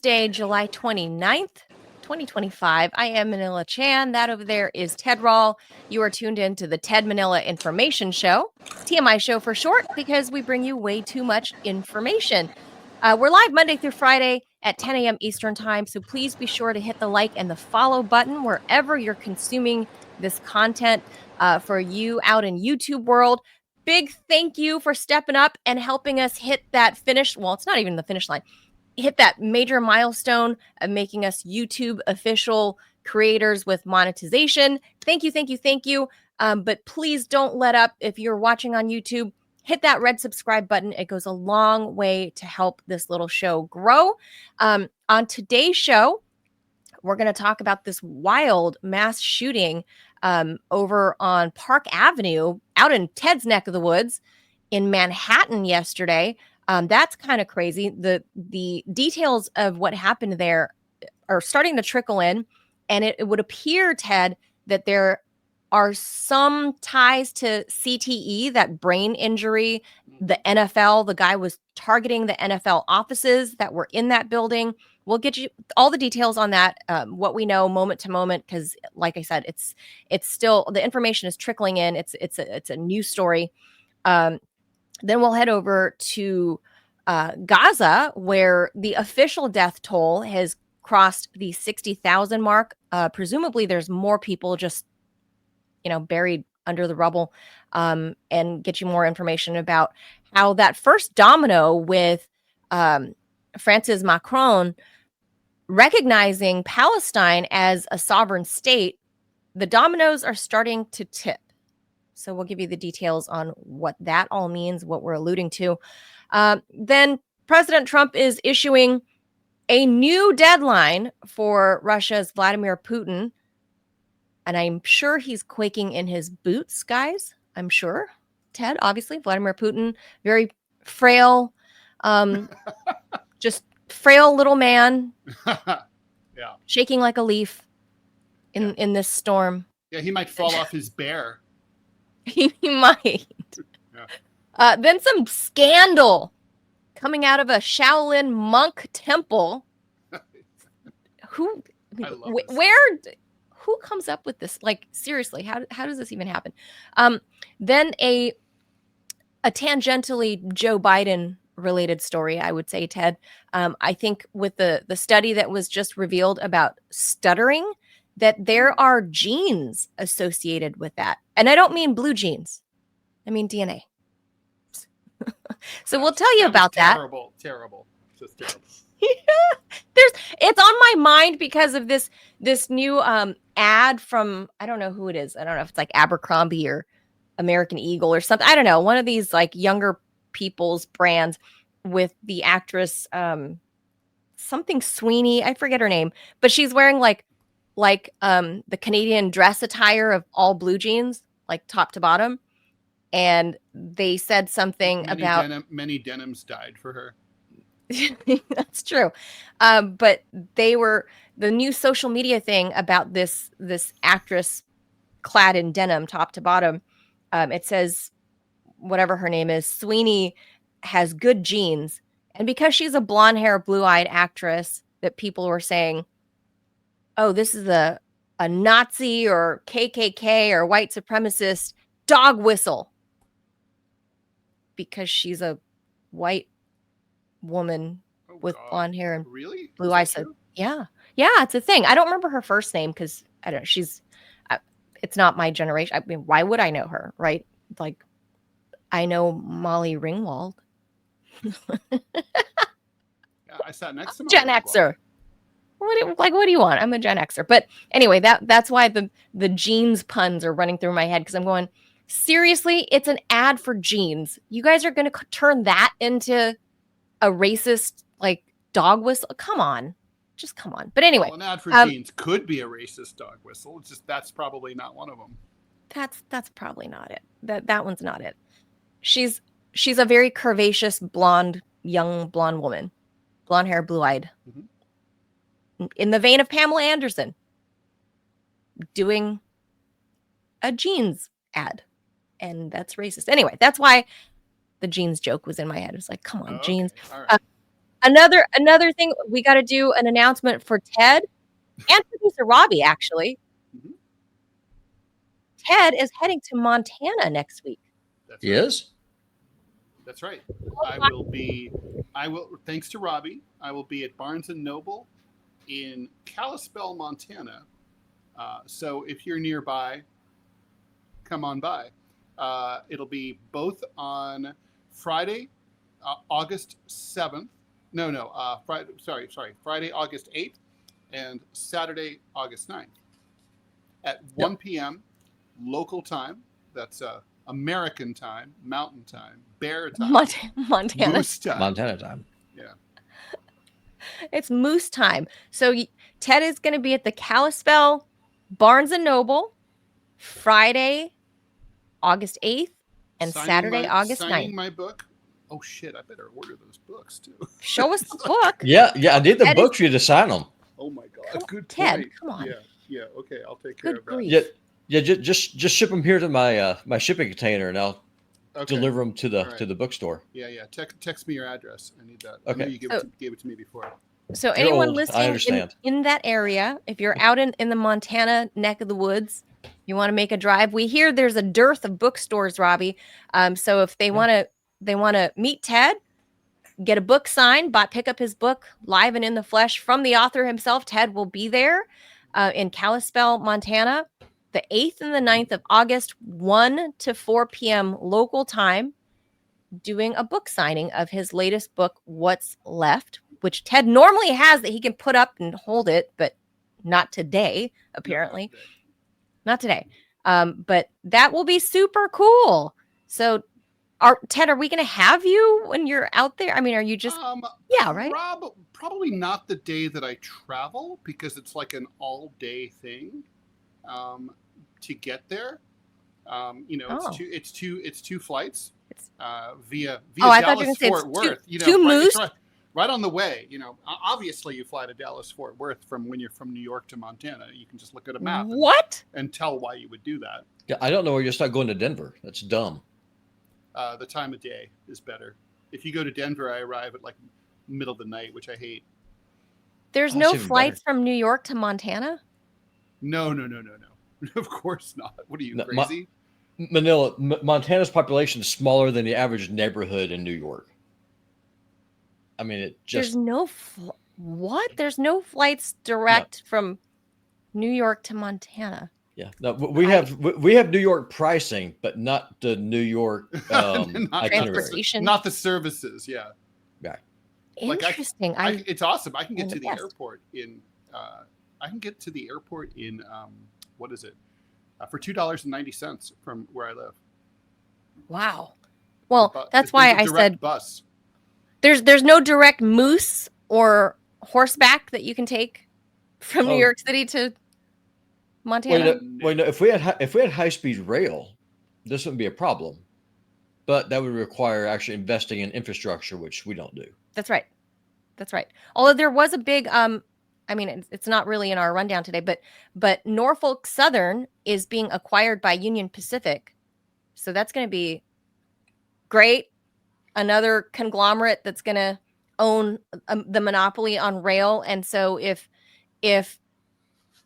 Tuesday, July 29th, 2025. I am Manila Chan. That over there is Ted Rall. You are tuned in to the Ted Manila Information Show, TMI show for short, because we bring you way too much information. We're live Monday through Friday at 10 a.m. Eastern Time, so please be sure to hit the like and the follow button wherever you're consuming this content for you out in YouTube world. Big thank you for stepping up and helping us hit that finish. Well, it's not even the finish line. Hit that major milestone of making us YouTube official creators with monetization. Thank you, thank you, thank you. But please don't let up. If you're watching on YouTube, hit that red subscribe button. It goes a long way to help this little show grow. On today's show, we're going to talk about this wild mass shooting over on Park Avenue out in Ted's neck of the woods in Manhattan yesterday. That's kind of crazy. The details of what happened there are starting to trickle in, and it would appear, Ted, that there are some ties to CTE, that brain injury. The NFL, the guy was targeting the NFL offices that were in that building. We'll get you all the details on that, what we know moment to moment, because like I said, it's still, the information is trickling in. It's a news story. Then we'll head over to Gaza, where the official death toll has crossed the 60,000 mark. Presumably there's more people just, buried under the rubble, and get you more information about how that first domino with Francis Macron recognizing Palestine as a sovereign state, the dominoes are starting to tip. So we'll give you the details on what that all means, what we're alluding to. Then President Trump is issuing a new deadline for Russia's Vladimir Putin. And I'm sure he's quaking in his boots, guys. I'm sure. Ted, obviously, Vladimir Putin, very frail, just frail little man. Yeah. Shaking like a leaf in this storm. Yeah, he might fall off his bear. He might. Yeah. Then some scandal coming out of a Shaolin monk temple. Who comes up with this? Like, seriously, how does this even happen? Then a tangentially Joe Biden related story, I would say, Ted. I think with the study that was just revealed about stuttering, that there are genes associated with that. And I don't mean blue jeans. I mean DNA. So we'll tell you about that. Terrible. Just terrible. It's on my mind because of this new ad from, I don't know who it is. I don't know if it's like Abercrombie or American Eagle or something. I don't know. One of these like younger people's brands with the actress something Sweeney. I forget her name, but she's wearing like the Canadian dress attire of all blue jeans, like top to bottom. And they said something about many denims died for her. That's true. But they were the new social media thing about this actress clad in denim top to bottom. It says whatever her name is, Sweeney has good genes. And because she's a blonde hair, blue-eyed actress, that people were saying, oh, this is a Nazi or KKK or white supremacist dog whistle because she's a white woman with blonde hair and blue eyes. So, yeah, it's a thing. I don't remember her first name because I don't know. It's not my generation. I mean, why would I know her, right? Like, I know Molly Ringwald. Yeah, I sat next to Gen Xer. What do you want? I'm a Gen Xer. But anyway, that's why the jeans puns are running through my head, because I'm going, seriously, it's an ad for jeans. You guys are going to turn that into a racist like dog whistle? Come on. Just come on. But anyway. Well, an ad for jeans could be a racist dog whistle. It's just that's probably not one of them. That's probably not it. That one's not it. She's a very curvaceous young blonde woman. Blonde hair, blue-eyed. Mm-hmm. In the vein of Pamela Anderson. Doing a jeans ad. And that's racist. Anyway, that's why the jeans joke was in my head. It's like, come on, jeans. All right. Another thing, we got to do an announcement for Ted and producer Robbie, actually. Mhm. Ted is heading to Montana next week. That's He right. is? That's right. Thanks to Robbie, I will be at Barnes & Noble in Kalispell, Montana. So if you're nearby, come on by. It'll be both on Friday, August 7th. Friday, August 8th and Saturday, August 9th at 1 p.m. local time. That's American time, mountain time, bear time, Montana. moose time. Montana time. Yeah. It's moose time. So Ted is going to be at the Kalispell Barnes & Noble Friday, August 8th and Saturday, August 9th. Signing my book. Oh, shit. I better order those books, too. Show us the book. Yeah. I need the book for you to sign them. Oh, my God. Good Ted, point. come on. Yeah. Okay. I'll take care of that. Yeah. Just ship them here to my shipping container, and I'll deliver them to the bookstore. Yeah. Text me your address. I need that. Okay. I know you gave it to me before. So anyone old. listening in that area, if you're out in the Montana neck of the woods, you want to make a drive. We hear there's a dearth of bookstores, Robbie. So if they want to meet Ted, get a book signed, pick up his book live and in the flesh from the author himself. Ted will be there in Kalispell, Montana, the 8th and the 9th of August, 1 to 4 p.m. local time, doing a book signing of his latest book, What's Left, which Ted normally has that he can put up and hold it, but not today, apparently. Not today. But that will be super cool. So, Ted, are we going to have you when you're out there? I mean, are you just... right? Probably not the day that I travel, because it's like an all-day thing to get there. It's two flights via Dallas Fort Worth. Two moose. Right on the way, obviously you fly to Dallas Fort Worth from when you're from New York to Montana. You can just look at a map and tell why you would do that. Yeah, I don't know where you start going to Denver. That's dumb. The time of day is better. If you go to Denver, I arrive at like middle of the night, which I hate. There's no flights from New York to Montana? No. Of course not. What are you, crazy? Manila, Montana's population is smaller than the average neighborhood in New York. I mean, it just... There's no flights direct from New York to Montana. Yeah, no, we have New York pricing, but not the New York transportation, not the services. Yeah, interesting. It's awesome. I can get to the airport in. What is it? For $2.90 from where I live. Wow. Well, that's why I said bus. There's no direct moose or horseback that you can take from New York City to Montana. Wait, no. If we had high-speed rail, this wouldn't be a problem, but that would require actually investing in infrastructure, which we don't do. That's right. Although there was a big, it's not really in our rundown today, but Norfolk Southern is being acquired by Union Pacific, so that's going to be great. Another conglomerate that's going to own the monopoly on rail. And so if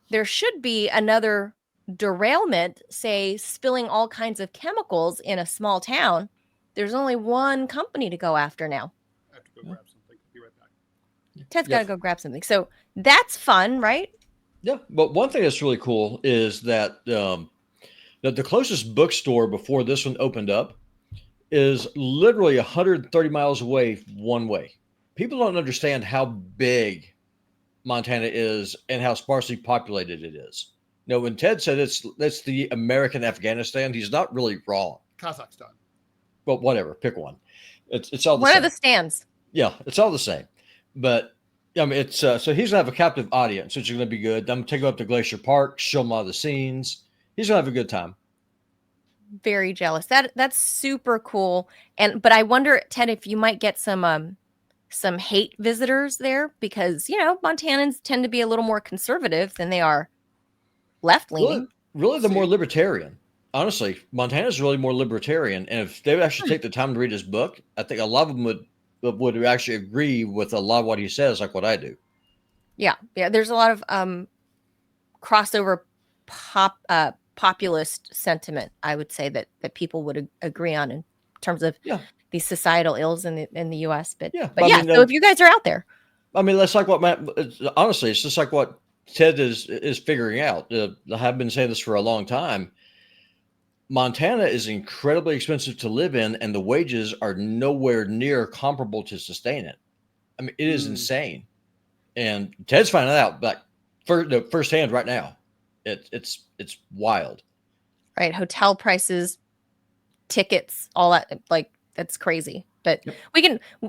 there should be another derailment, say spilling all kinds of chemicals in a small town, there's only one company to go after now. I have to go grab something. Be right back. Ted's got to go grab something. So that's fun, right? Yeah. But one thing that's really cool is that the closest bookstore before this one opened up is literally 130 miles away one way. People don't understand how big Montana is and how sparsely populated it is. When Ted said that's the American Afghanistan, he's not really wrong. Kazakhstan. Well, whatever, pick one. It's all the same. What are the stands? Yeah, it's all the same. But it's so he's gonna have a captive audience, which is gonna be good. I'm gonna take him up to Glacier Park, show him all the scenes. He's gonna have a good time. Very jealous. That's super cool. But I wonder, Ted, if you might get some hate visitors there, because Montanans tend to be a little more conservative than they are left leaning. Really, they're more libertarian. Honestly, Montana's really more libertarian, and if they would actually take the time to read his book, I think a lot of them would actually agree with a lot of what he says, like what I do. Yeah. There's a lot of crossover populist sentiment, I would say, that people would agree on in terms of these societal ills in the U.S. But yeah, yeah. So if you guys are out there, I mean, that's like what honestly, it's just like what Ted is figuring out. I have been saying this for a long time. Montana is incredibly expensive to live in, and the wages are nowhere near comparable to sustain it. I mean, it is insane, and Ted's finding out like firsthand right now. It's wild, right? Hotel prices, tickets, all that, like that's crazy. But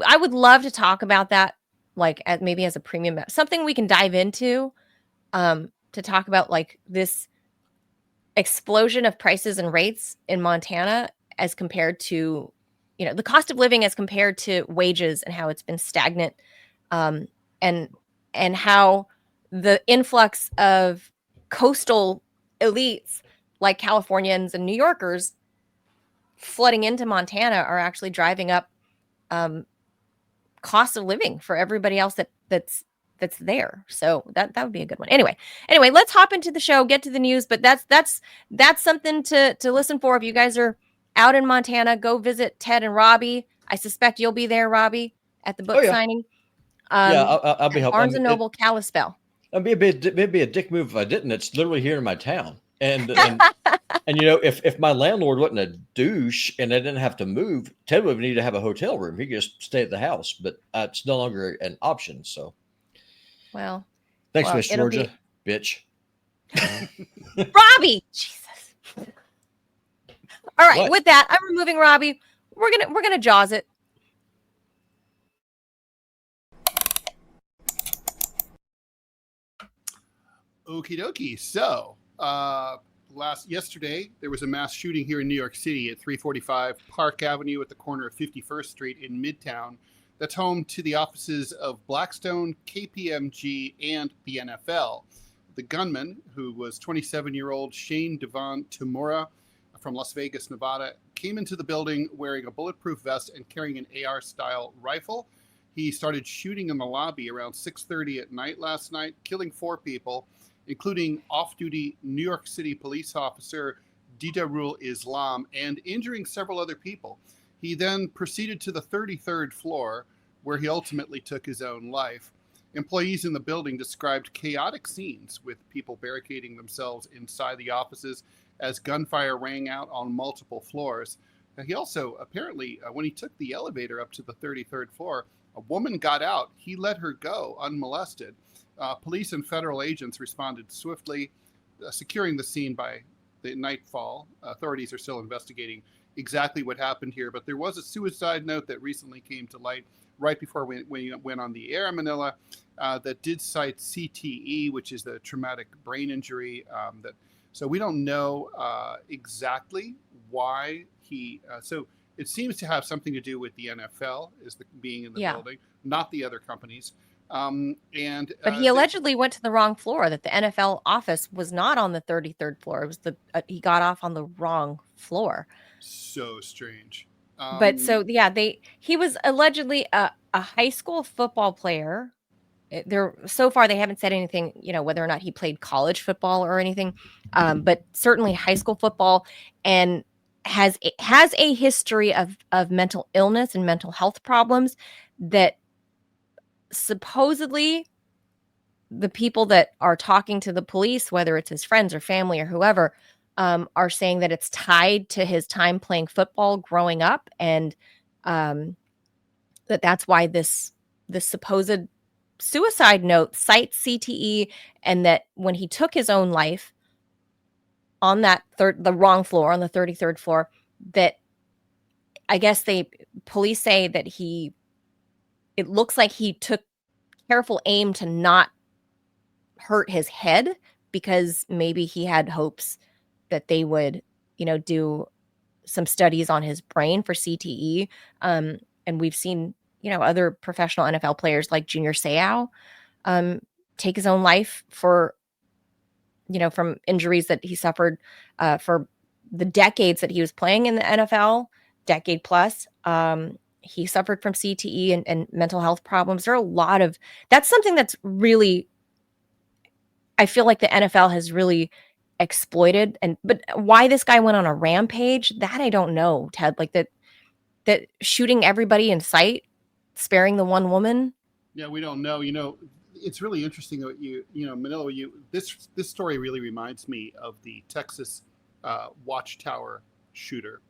I would love to talk about that, like maybe as a premium, something we can dive into, to talk about like this explosion of prices and rates in Montana as compared to, the cost of living as compared to wages, and how it's been stagnant, and how the influx of coastal elites like Californians and New Yorkers flooding into Montana are actually driving up cost of living for everybody else that's there. So that would be a good one. Anyway, let's hop into the show, get to the news. But that's something to listen for. If you guys are out in Montana, go visit Ted and Robbie. I suspect you'll be there, Robbie, at the book signing. I'll be helping. Barnes and Noble, Kalispell. It'd be a dick move if I didn't. It's literally here in my town. And if my landlord wasn't a douche and I didn't have to move, Ted would need to have a hotel room. He could just stay at the house, but it's no longer an option. So, thanks, Miss Georgia, bitch. Robbie, Jesus. All right, with that, I'm removing Robbie. We're gonna Jaws it. Okie dokie. So, yesterday there was a mass shooting here in New York City at 345 Park Avenue at the corner of 51st Street in Midtown. That's home to the offices of Blackstone, KPMG, and the NFL. The gunman, who was 27-year-old Shane Devon Tamura from Las Vegas, Nevada, came into the building wearing a bulletproof vest and carrying an AR-style rifle. He started shooting in the lobby around 6:30 at night last night, killing 4 people, including off-duty New York City police officer Didarul Islam, and injuring several other people. He then proceeded to the 33rd floor, where he ultimately took his own life. Employees in the building described chaotic scenes, with people barricading themselves inside the offices as gunfire rang out on multiple floors. He also, apparently, when he took the elevator up to the 33rd floor, a woman got out. He let her go unmolested. Police and federal agents responded swiftly, securing the scene by the nightfall. Authorities are still investigating exactly what happened here, but there was a suicide note that recently came to light right before we went on the air in Manila, that did cite CTE, which is the traumatic brain injury. So we don't know exactly why he. So it seems to have something to do with the NFL being in the building, not the other companies. But he allegedly went to the wrong floor. That the NFL office was not on the 33rd floor. It was he got off on the wrong floor. So strange. But so he was allegedly a high school football player. So far they haven't said anything, whether or not he played college football or anything, but certainly high school football, and has a history of mental illness and mental health problems that supposedly the people that are talking to the police, whether it's his friends or family or whoever, are saying that it's tied to his time playing football growing up, and that's why this supposed suicide note cites CTE, and that when he took his own life on the wrong floor, on the 33rd floor, that I guess police say that it looks like he took careful aim to not hurt his head, because maybe he had hopes that they would, do some studies on his brain for CTE. And we've seen, other professional NFL players like Junior Seau take his own life for, from injuries that he suffered for the decades that he was playing in the NFL, decade plus. He suffered from CTE and mental health problems. There are a lot of, that's something that's really, I feel like the NFL has really exploited. But why this guy went on a rampage, that I don't know, Ted. Like that shooting everybody in sight, sparing the one woman. Yeah, we don't know. It's really interesting what Manila. This story really reminds me of the Texas Watchtower shooter.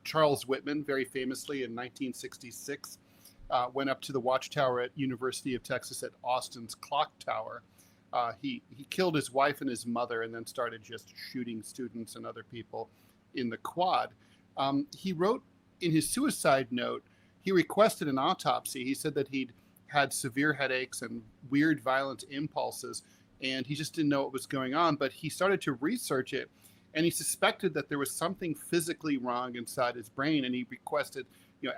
Charles Whitman, very famously in 1966, went up to the Watchtower at University of Texas at Austin's Clock Tower. He killed his wife and his mother, and then started just shooting students and other people in the quad. He wrote in his suicide note, he requested an autopsy. He said that he'd had severe headaches and weird violent impulses, and he just didn't know what was going on. But he started to research it, and he suspected that there was something physically wrong inside his brain. And he requested,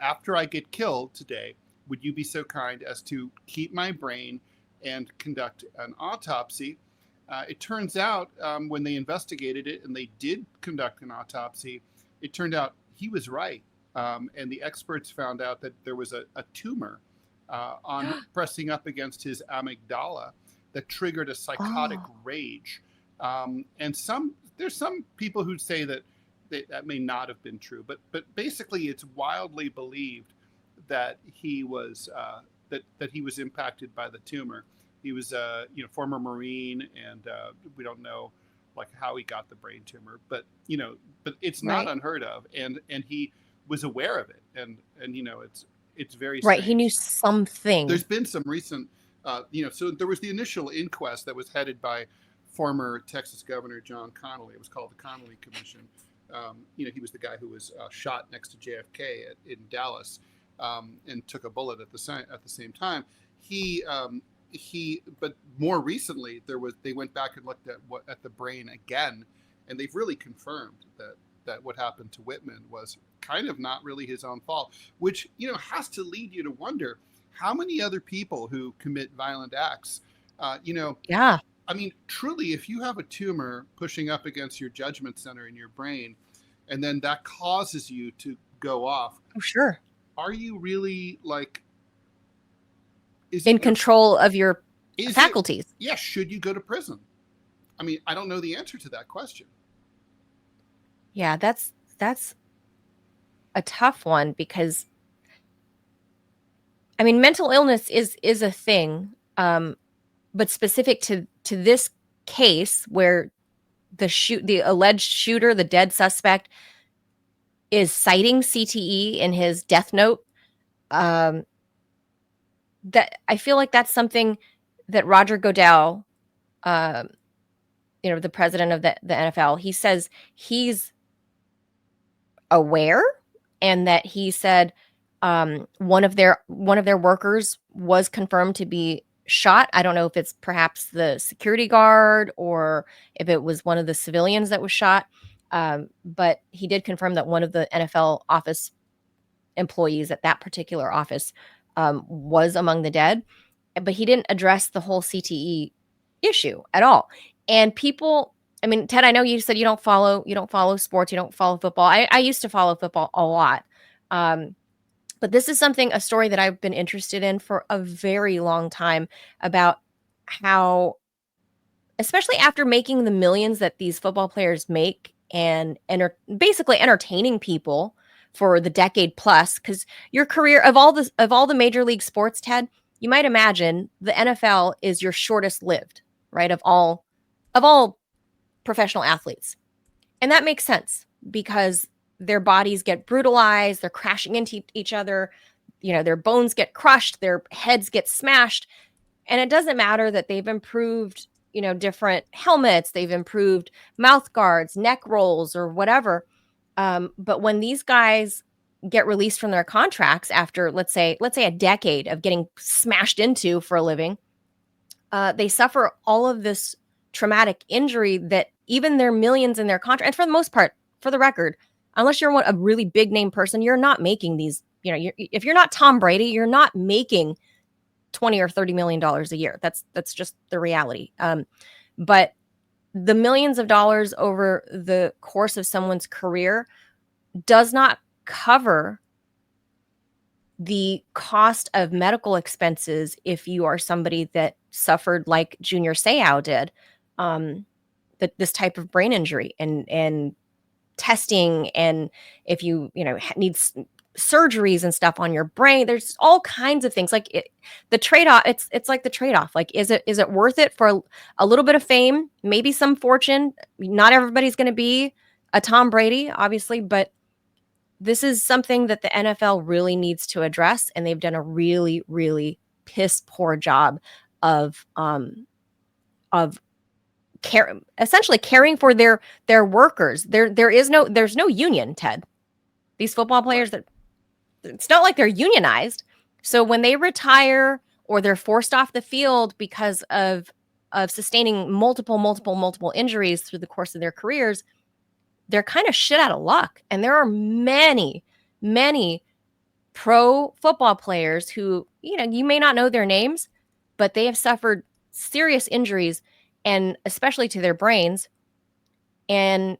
after I get killed today, would you be so kind as to keep my brain and conduct an autopsy? It turns out when they investigated it and they did conduct an autopsy, it turned out he was right. And the experts found out that there was a tumor on pressing up against his amygdala that triggered a psychotic rage. And there's some people who say that may not have been true, but basically it's wildly believed that he was that he was impacted by the tumor. He was a former Marine, and we don't know how he got the brain tumor, but it's not unheard of, and he was aware of it, and it's very right. strange. He knew something. There's been some recent, so there was the initial inquest that was headed by former Texas Governor John Connally. It was called the Connally Commission. He was the guy who was shot next to JFK in Dallas, and took a bullet at the same time. But more recently, they went back and looked at the brain again, and they've really confirmed that what happened to Whitman was kind of not really his own fault, which has to lead you to wonder how many other people who commit violent acts, Yeah. I mean, truly, if you have a tumor pushing up against your judgment center in your brain, and then that causes you to go off, Oh, sure. are you really In control of your faculties? Should you go to prison? I mean, I don't know the answer to that question. Yeah, that's a tough one, because I mean, mental illness is a thing, but specific to this case where the alleged shooter, the dead suspect, is citing CTE in his death note, that I feel like that's something that Roger Goodell, the president of the NFL, he says he's aware, and that he said one of their workers was confirmed to be shot. I don't know if it's perhaps the security guard or if it was one of the civilians that was shot, but he did confirm that one of the NFL office employees at that particular office was among the dead. But he didn't address the whole CTE issue at all. And people, I mean, Ted, I know you said you don't follow sports, you don't follow football. I used to follow football a lot. But this is a story that I've been interested in for a very long time, about how, especially after making the millions that these football players make, and basically entertaining people for the decade plus, because your career of all the major league sports, Ted, you might imagine the NFL is your shortest lived, right? Of all professional athletes. And that makes sense, because their bodies get brutalized, they're crashing into each other, their bones get crushed, their heads get smashed. And it doesn't matter that they've improved, different helmets, they've improved mouth guards, neck rolls, or whatever. But when these guys get released from their contracts after, let's say a decade of getting smashed into for a living, they suffer all of this traumatic injury that even their millions in their contract, and for the most part, for the record, unless you're a really big name person, you're not making these, if you're not Tom Brady, you're not making $20 or $30 million a year. That's just the reality. But the millions of dollars over the course of someone's career does not cover the cost of medical expenses, if you are somebody that suffered like Junior Seau did, this type of brain injury, and testing, and if you need surgeries and stuff on your brain, there's all kinds of things. Like the trade-off, it's like the trade-off. Like, is it worth it for a little bit of fame, maybe some fortune? Not everybody's going to be a Tom Brady, obviously, but this is something that the NFL really needs to address, and they've done a really, really piss poor job of essentially caring for their workers. There's no union, Ted. These football players, that it's not like they're unionized. So when they retire or they're forced off the field because of sustaining multiple injuries through the course of their careers, they're kind of shit out of luck. And there are many pro football players who, you may not know their names, but they have suffered serious injuries, and especially to their brains. And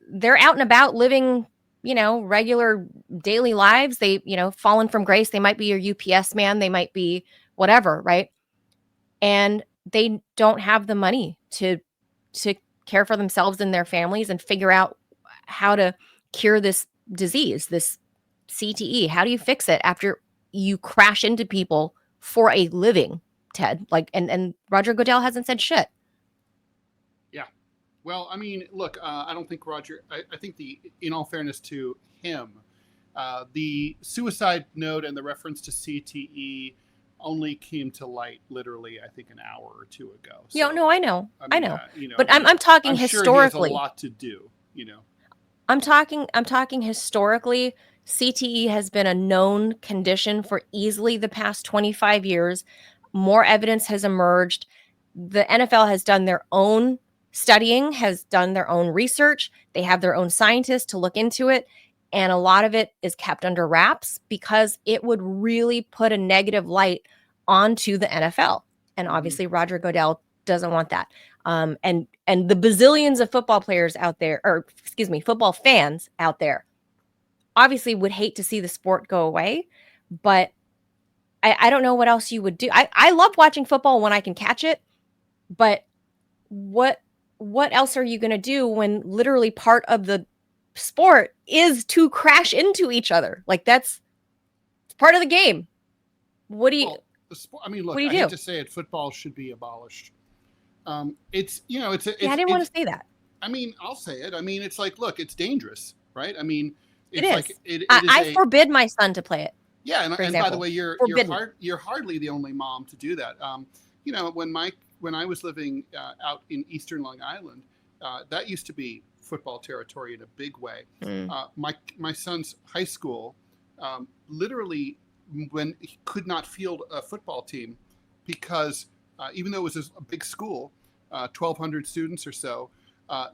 they're out and about living, regular daily lives. They, fallen from grace. They might be your UPS man. They might be whatever, right? And they don't have the money to care for themselves and their families and figure out how to cure this disease, this CTE. How do you fix it after you crash into people for a living, Ted? Like, and Roger Goodell hasn't said shit. Yeah. Well, I mean, look, I don't think Roger, I think in all fairness to him, the suicide note and the reference to CTE only came to light literally, I think, an hour or two ago. So, Yeah, no, I know. You know, But I'm talking I'm historically. Sure he has a lot to do, I'm talking historically. CTE has been a known condition for easily the past 25 years. More evidence has emerged. The NFL has done their own studying, has done their own research. They have their own scientists to look into it. And a lot of it is kept under wraps because it would really put a negative light onto the NFL. And obviously Roger Goodell doesn't want that. And the bazillions of football players out there, or excuse me, football fans out there, obviously would hate to see the sport go away. But I don't know what else you would do. I love watching football when I can catch it, but what else are you going to do when literally part of the sport is to crash into each other? Like, it's part of the game. What do you? Well, I mean, look, what do you I do? hate to say it, football should be abolished. It's I didn't want to say that. I mean, I'll say it. I mean, it's like, look, it's dangerous, right? I mean, it's like I forbid my son to play it. Yeah, and by the way, you're hardly the only mom to do that. When I was living out in Eastern Long Island, that used to be football territory in a big way. My son's high school, literally, when he could not field a football team because even though it was a big school, 1,200 students or so,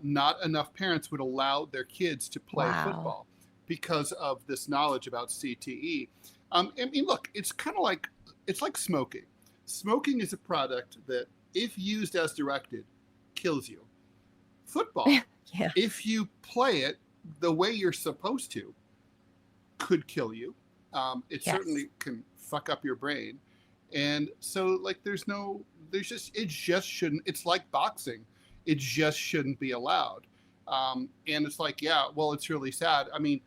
not enough parents would allow their kids to play football because of this knowledge about CTE. I mean, look, it's kind of like, it's like smoking. Smoking is a product that, if used as directed, kills you. Football, if you play it the way you're supposed to, could kill you. It certainly can fuck up your brain. And so, like, it just shouldn't, it's like boxing. It just shouldn't be allowed. And it's like, yeah, well, it's really sad. I mean,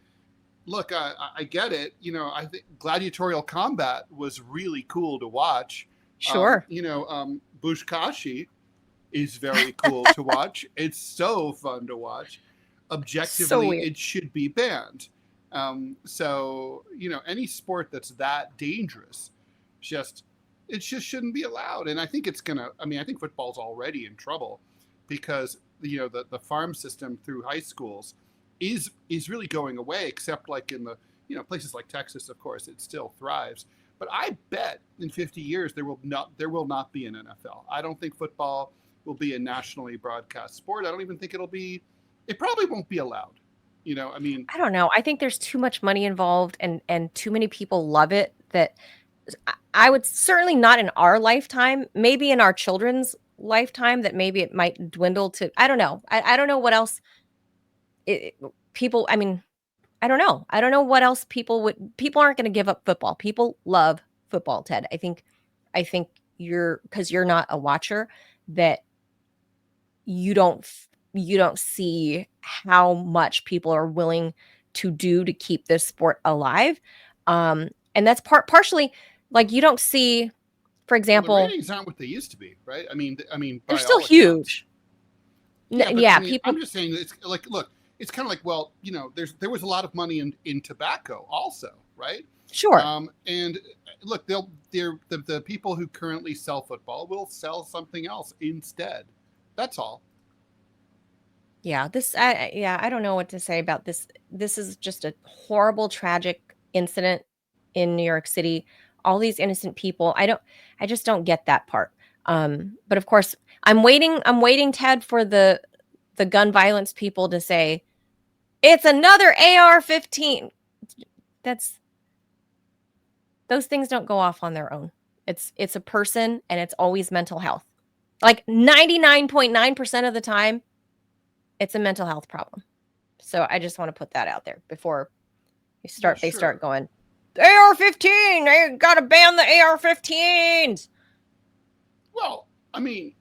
look, I get it. I think gladiatorial combat was really cool to watch. Sure. Bushkashi is very cool to watch. It's so fun to watch. Objectively, it should be banned. So, any sport that's that dangerous, it just shouldn't be allowed. And I think I think football's already in trouble because, the farm system through high schools is really going away, except like in the, places like Texas, of course, it still thrives. But I bet in 50 years there will not be an NFL. I don't think football will be a nationally broadcast sport. I don't even think it probably won't be allowed. I mean, I don't know. I think there's too much money involved and too many people love it that I would certainly not in our lifetime, maybe in our children's lifetime, that maybe it might dwindle to, I don't know. I don't know what else I don't know. I don't know what else people aren't going to give up football. People love football, Ted. I think because you're not a watcher, that you don't see how much people are willing to do to keep this sport alive. And that's partially, like, you don't see, for Well, example, the ratings aren't what they used to be, right? I mean, they're by still all accounts. huge. Yeah, but Yeah, I mean, people. I'm just saying that it's like, look, it's kind of like, well, there was a lot of money in tobacco also, right? Sure. And look, the people who currently sell football will sell something else instead. That's all. Yeah, I don't know what to say about this. This is just a horrible, tragic incident in New York City. All these innocent people. I just don't get that part. But of course, I'm waiting, Ted, for the gun violence people to say it's another AR-15. Those things don't go off on their own. It's a person, and it's always mental health. Like 99.9% of the time, it's a mental health problem. So I just want to put that out there before they start going, AR-15, they got to ban the AR-15s. Well, I mean,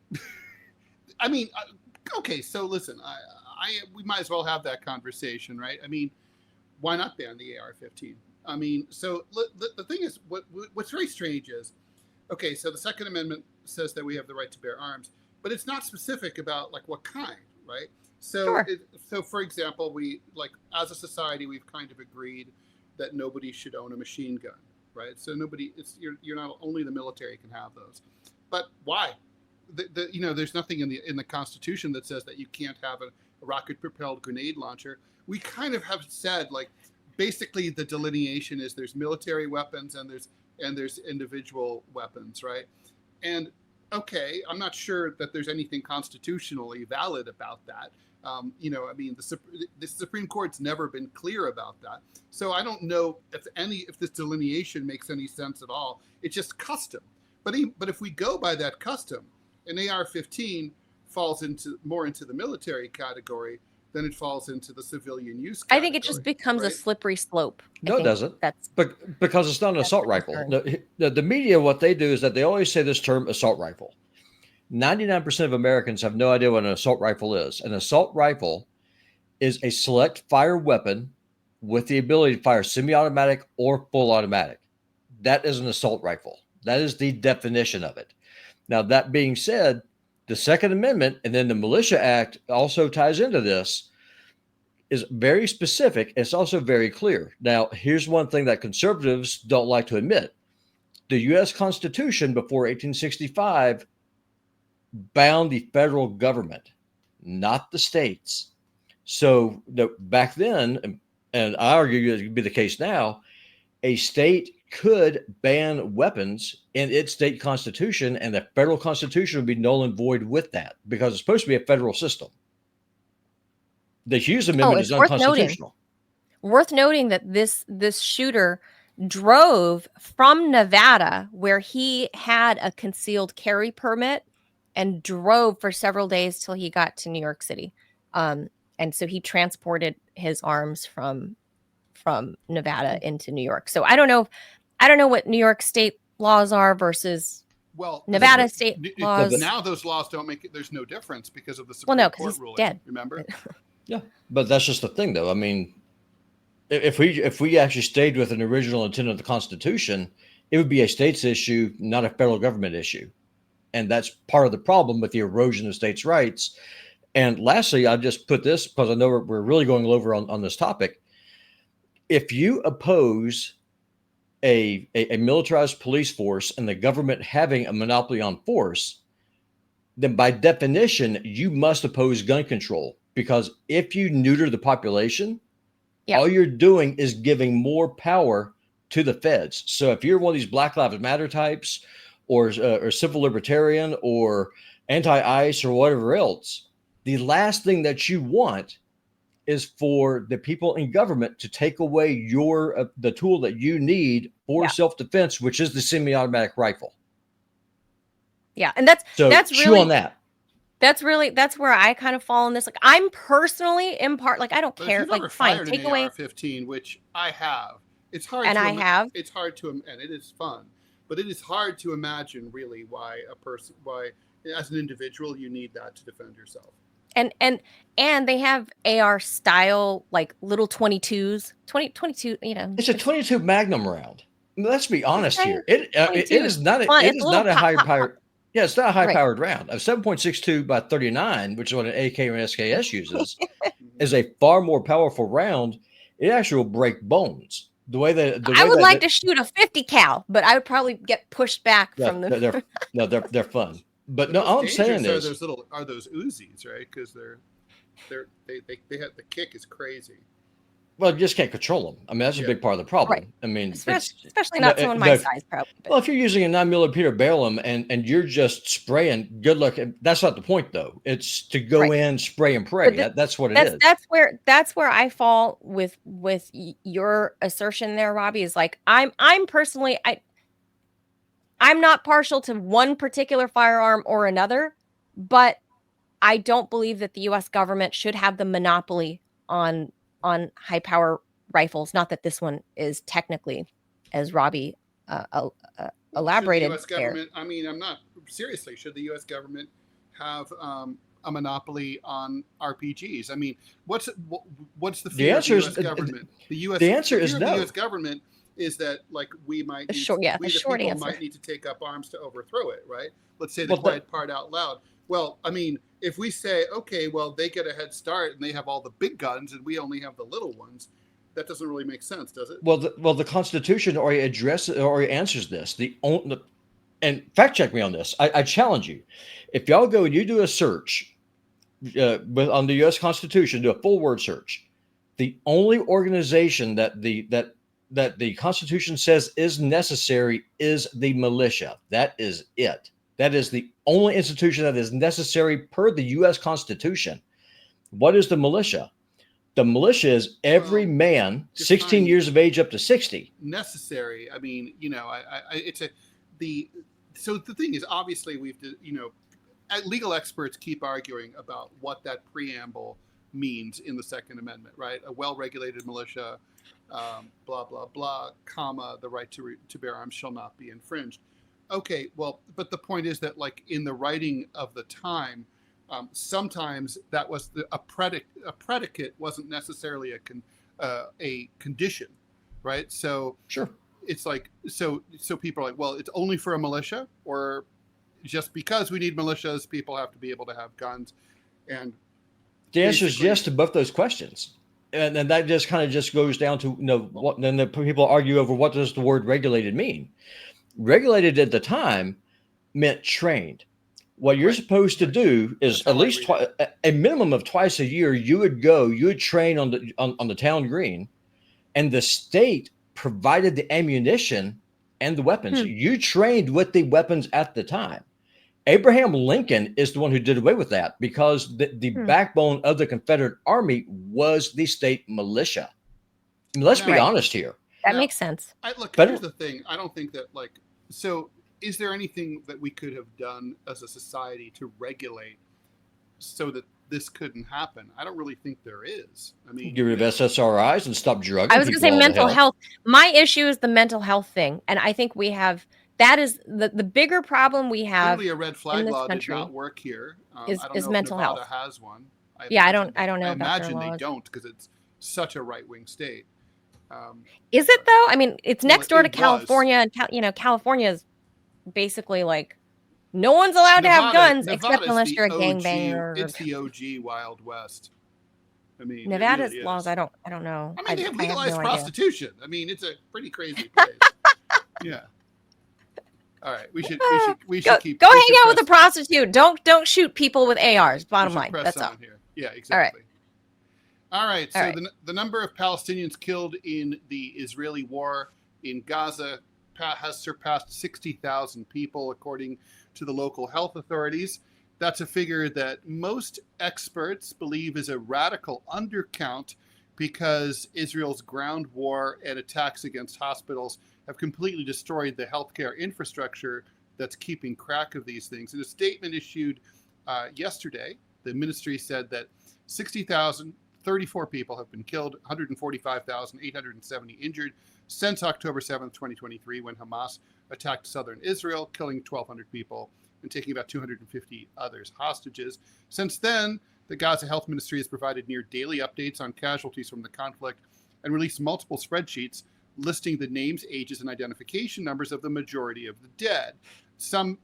okay. So listen, we might as well have that conversation, right? I mean, why not ban the AR-15? I mean, so the thing is, what's very strange is, okay, so the Second Amendment says that we have the right to bear arms, but it's not specific about like what kind, right? So, Sure. So for example, we, like, as a society, we've kind of agreed that nobody should own a machine gun, right? So you're not, only the military can have those. But why? There's nothing in the Constitution that says that you can't have a rocket-propelled grenade launcher. We kind of have said, like, basically the delineation is there's military weapons and there's individual weapons, right? And okay, I'm not sure that there's anything constitutionally valid about that. I mean, the Supreme Court's never been clear about that. So I don't know if this delineation makes any sense at all. It's just custom. But if we go by that custom, an AR-15 falls more into the military category than it falls into the civilian use category. I think it just becomes a slippery slope. No, it doesn't. Because it's not an assault rifle. The media, what they do is that they always say this term assault rifle. 99% of Americans have no idea what an assault rifle is. An assault rifle is a select fire weapon with the ability to fire semi-automatic or full automatic. That is an assault rifle. That is the definition of it. Now, that being said, the Second Amendment and then the Militia Act also ties into this, is very specific. It's also very clear. Now, here's one thing that conservatives don't like to admit. The U.S. Constitution before 1865 bound the federal government, not the states. So back then, and I argue it could be the case now, a state could ban weapons in its state constitution, and the federal constitution would be null and void with that because it's supposed to be a federal system. The Hughes Amendment is unconstitutional. Worth noting that this shooter drove from Nevada, where he had a concealed carry permit, and drove for several days till he got to New York City. And so he transported his arms from Nevada into New York. So I don't know what New York state laws are versus Nevada state laws. Now those laws don't make it. There's no difference because of the Supreme Court ruling. Dead. Remember? Yeah, but that's just the thing, though. I mean, if we actually stayed with an original intent of the Constitution, it would be a states issue, not a federal government issue. And that's part of the problem with the erosion of states' rights. And lastly, I just put this because I know we're really going over on this topic. If you oppose a militarized police force and the government having a monopoly on force, then by definition, you must oppose gun control. Because if you neuter the population, all you're doing is giving more power to the feds. So if you're one of these Black Lives Matter types or civil libertarian or anti-ICE or whatever else, the last thing that you want is for the people in government to take away the tool that you need for self-defense, which is the semi-automatic rifle. Yeah, and that's really chew on that. that's where I kind of fall in this. Like, I'm personally in part, like, I don't But if care. you've Like, ever fine, fired take an away, AR-15, which I have, it's hard and to I have, it's hard to, and it is fun, but it is hard to imagine really why as an individual you need that to defend yourself. and they have AR style, like, little 22s, 22, you know. It's a 22 Magnum round. Let's be honest Okay, here. It 22 is not fun. it It's is a little not a pop, high pop, pop. powered. Yeah, it's not a high Right. powered round. A 7.62 by 39, which is what an AK or an SKS uses, is a far more powerful round. It actually will break bones. I would like to shoot a 50 cal, but I would probably get pushed back from the. they're fun. But The no, most all I'm saying dangerous is are those Uzis, right? Because they have, the kick is crazy. well, you just can't control them. I mean, that's a big part of the problem. Right. I mean, Especially not someone my size, probably. But. Well, if you're using a 9mm barrel and you're just spraying, good luck. That's not the point, though. It's to go in, spray and pray. That's what it is. That's where I fall with your assertion there, Robbie. Is like, I'm personally, I'm not partial to one particular firearm or another, but I don't believe that the U.S. government should have the monopoly on high power rifles. Not that this one is technically, as Robbie elaborated. Should the U.S. government, I mean, I'm not seriously. Should the U.S. government have a monopoly on RPGs? I mean, what's the fear of the U.S. government? The answer is no. The U.S. government is that, like, we might need, might need to take up arms to overthrow it, right? Let's say the quiet part out loud. Well, I mean, if we say, okay, well, they get a head start and they have all the big guns and we only have the little ones, that doesn't really make sense, does it? Well, the Constitution already answers this. And fact check me on this. I challenge you. If y'all go and you do a search on the U.S. Constitution, do a full word search. The only organization that the Constitution says is necessary is the militia. That is it. That is the only institution that is necessary per the U.S. Constitution. What is the militia? The militia is every man 16 years of age up to 60. Necessary. I mean, you know, so the thing is, obviously, legal experts keep arguing about what that preamble means in the Second Amendment, right? A well-regulated militia, blah, blah, blah, comma, the right to bear arms shall not be infringed. Okay, well, but the point is that, like, in the writing of the time, sometimes that was a predicate wasn't necessarily a condition, right? So sure, it's like so people are like, well, it's only for a militia, or just because we need militias, people have to be able to have guns. And the answer is yes to both those questions. And then that just kind of just goes down to, what then the people argue over what does the word regulated mean. Regulated at the time meant trained. What you're supposed to do is at least a minimum of twice a year, you would train on the town green, and the state provided the ammunition and the weapons. You trained with the weapons at the time. Abraham Lincoln is the one who did away with that because the backbone of the Confederate Army was the state militia. I mean, let's be honest here. That makes sense. Here's the thing. I don't think that, like, so is there anything that we could have done as a society to regulate so that this couldn't happen? I don't really think there is. I mean, get rid of SSRIs and stop drugging. I was going to say mental health. My issue is the mental health thing. And I think we have, that is the bigger problem we have. Clearly a red flag law did not work here. Is mental Nevada health. Has one. I don't know. I imagine they don't because it's such a right-wing state. Is it though? I mean, it's next door to California, and California is basically like no one's allowed to have guns except unless you're a gangbanger. It's the OG Wild West. I mean, Nevada's laws. I don't know. I mean, they have legalized prostitution. I mean, it's a pretty crazy place. Yeah. All right, we should keep. Go hang out with a prostitute. Don't shoot people with ARs. Bottom line. That's all. Here. Yeah, exactly. All right. So the number of Palestinians killed in the Israeli war in Gaza has surpassed 60,000 people, according to the local health authorities. That's a figure that most experts believe is a radical undercount because Israel's ground war and attacks against hospitals have completely destroyed the healthcare infrastructure that's keeping track of these things. In a statement issued yesterday, the ministry said that 60,034 people have been killed, 145,870 injured since October 7th, 2023, when Hamas attacked southern Israel, killing 1,200 people and taking about 250 others hostages. Since then, the Gaza Health Ministry has provided near daily updates on casualties from the conflict and released multiple spreadsheets listing the names, ages, and identification numbers of the majority of the dead. Some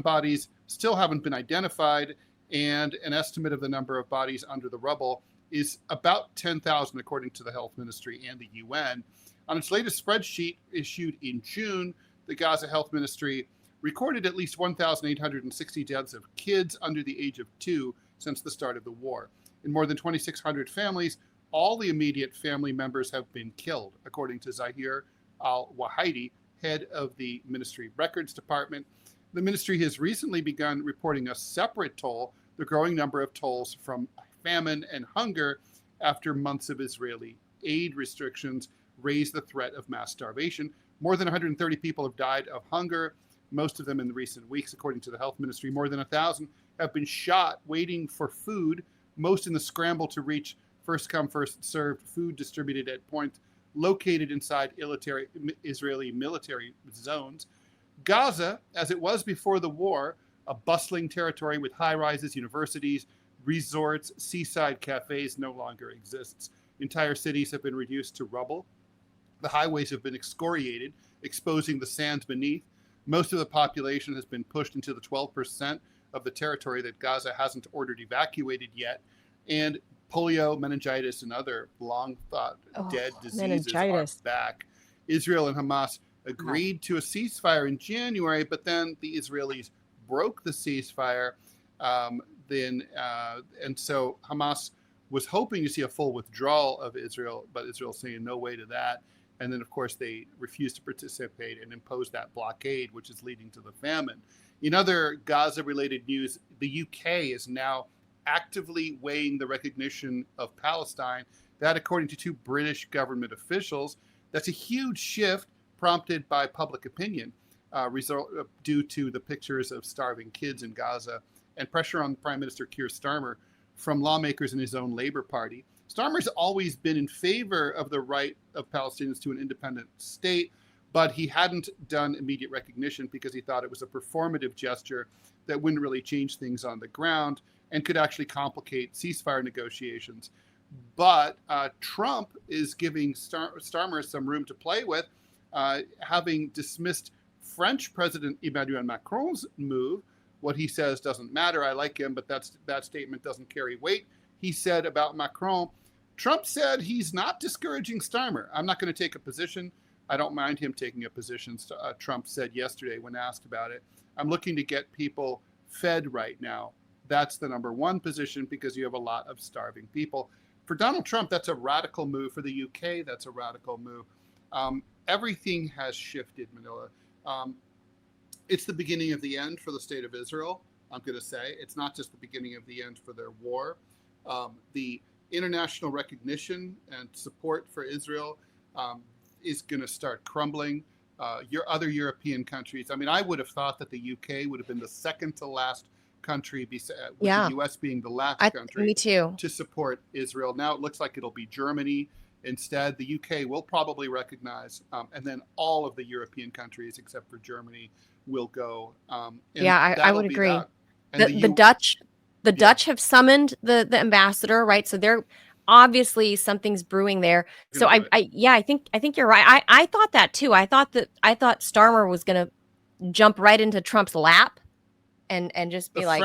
bodies still haven't been identified, and an estimate of the number of bodies under the rubble is about 10,000, according to the Health Ministry and the UN. On its latest spreadsheet issued in June, the Gaza Health Ministry recorded at least 1,860 deaths of kids under the age of 2 since the start of the war. In more than 2,600 families, all the immediate family members have been killed, according to Zahir al-Wahidi, head of the ministry records department. The ministry has recently begun reporting a separate toll, the growing number of tolls from famine and hunger after months of Israeli aid restrictions raised the threat of mass starvation. More than 130 people have died of hunger, most of them in the recent weeks, according to the health ministry. More than 1,000 have been shot waiting for food, most in the scramble to reach first come, first served food distributed at points located inside Israeli military zones. Gaza, as it was before the war, a bustling territory with high-rises, universities, resorts, seaside cafes, no longer exists. Entire cities have been reduced to rubble. The highways have been excoriated, exposing the sands beneath. Most of the population has been pushed into the 12% of the territory that Gaza hasn't ordered evacuated yet. And polio, meningitis, and other long-thought dead diseases are back. Israel and Hamas agreed to a ceasefire in January, but then the Israelis broke the ceasefire. And so Hamas was hoping to see a full withdrawal of Israel, but Israel's saying no way to that. And then, of course, they refused to participate and imposed that blockade, which is leading to the famine. In other Gaza-related news, the UK is now actively weighing the recognition of Palestine. That, according to 2 British government officials, that's a huge shift prompted by public opinion, due to the pictures of starving kids in Gaza and pressure on Prime Minister Keir Starmer from lawmakers in his own Labour Party. Starmer's always been in favor of the right of Palestinians to an independent state, but he hadn't done immediate recognition because he thought it was a performative gesture that wouldn't really change things on the ground and could actually complicate ceasefire negotiations. But Trump is giving Starmer some room to play with, having dismissed French President Emmanuel Macron's move. What he says doesn't matter. I like him, but that statement doesn't carry weight. He said about Macron, Trump said he's not discouraging Starmer. I'm not going to take a position. I don't mind him taking a position, Trump said yesterday when asked about it. I'm looking to get people fed right now. That's the number one position because you have a lot of starving people. For Donald Trump, that's a radical move. For the UK, that's a radical move. Everything has shifted, Manila. It's the beginning of the end for the state of Israel, I'm going to say. It's not just the beginning of the end for their war. The international recognition and support for Israel is going to start crumbling. Your other European countries, I mean, I would have thought that the UK would have been the second to last country, with the US being the last country me too, to support Israel. Now it looks like it'll be Germany. Instead, the UK will probably recognize, and then all of the European countries, except for Germany, will go. I would agree. The Dutch have summoned the ambassador, right? So they're obviously something's brewing there. So I think you're right. I thought that too. I thought Starmer was going to jump right into Trump's lap and just be like,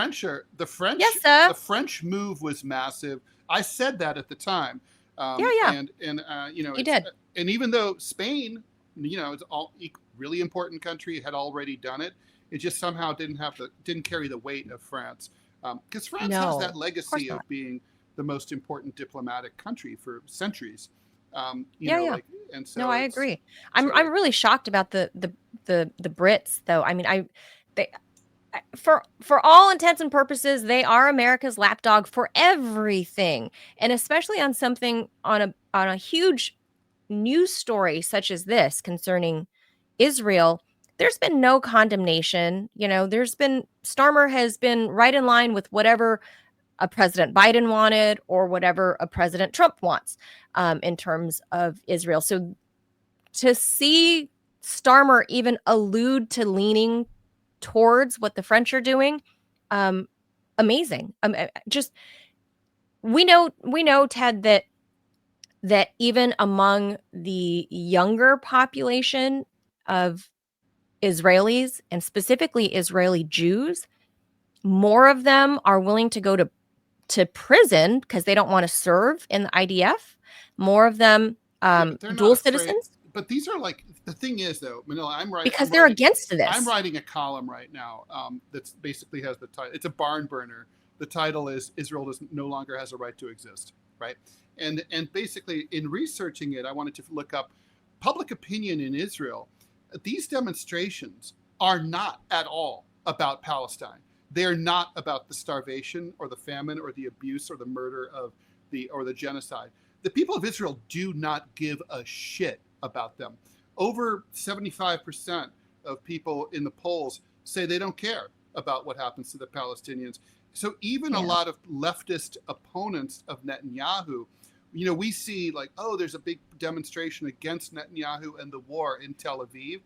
the French, yes, sir. The French move was massive. I said that at the time. And he did. And even though Spain, it's all really important country, had already done it, it just somehow didn't carry the weight of France, because France has that legacy of being the most important diplomatic country for centuries. And so I agree. I'm really shocked about the Brits, though. I mean, for all intents and purposes, they are America's lapdog for everything, and especially on something on a huge news story such as this concerning Israel. there's been no condemnation. Starmer has been right in line with whatever a President Biden wanted or whatever a President Trump wants in terms of Israel. So to see Starmer even allude to leaning towards what the French are doing, amazing. We know, Ted, that even among the younger population of Israelis, and specifically Israeli Jews, more of them are willing to go to prison because they don't want to serve in the IDF. More of them dual citizens. But these are like, the thing is though, Manila, because they're against this. I'm writing a column right now that basically has the title. It's a barn burner. The title is Israel no longer has a right to exist, right? And basically in researching it, I wanted to look up public opinion in Israel. These demonstrations are not at all about Palestine. They're not about the starvation or the famine or the abuse or the murder or the genocide. The people of Israel do not give a shit about them. Over 75% of people in the polls say they don't care about what happens to the Palestinians. So even a lot of leftist opponents of Netanyahu, we see like, oh, there's a big demonstration against Netanyahu and the war in Tel Aviv.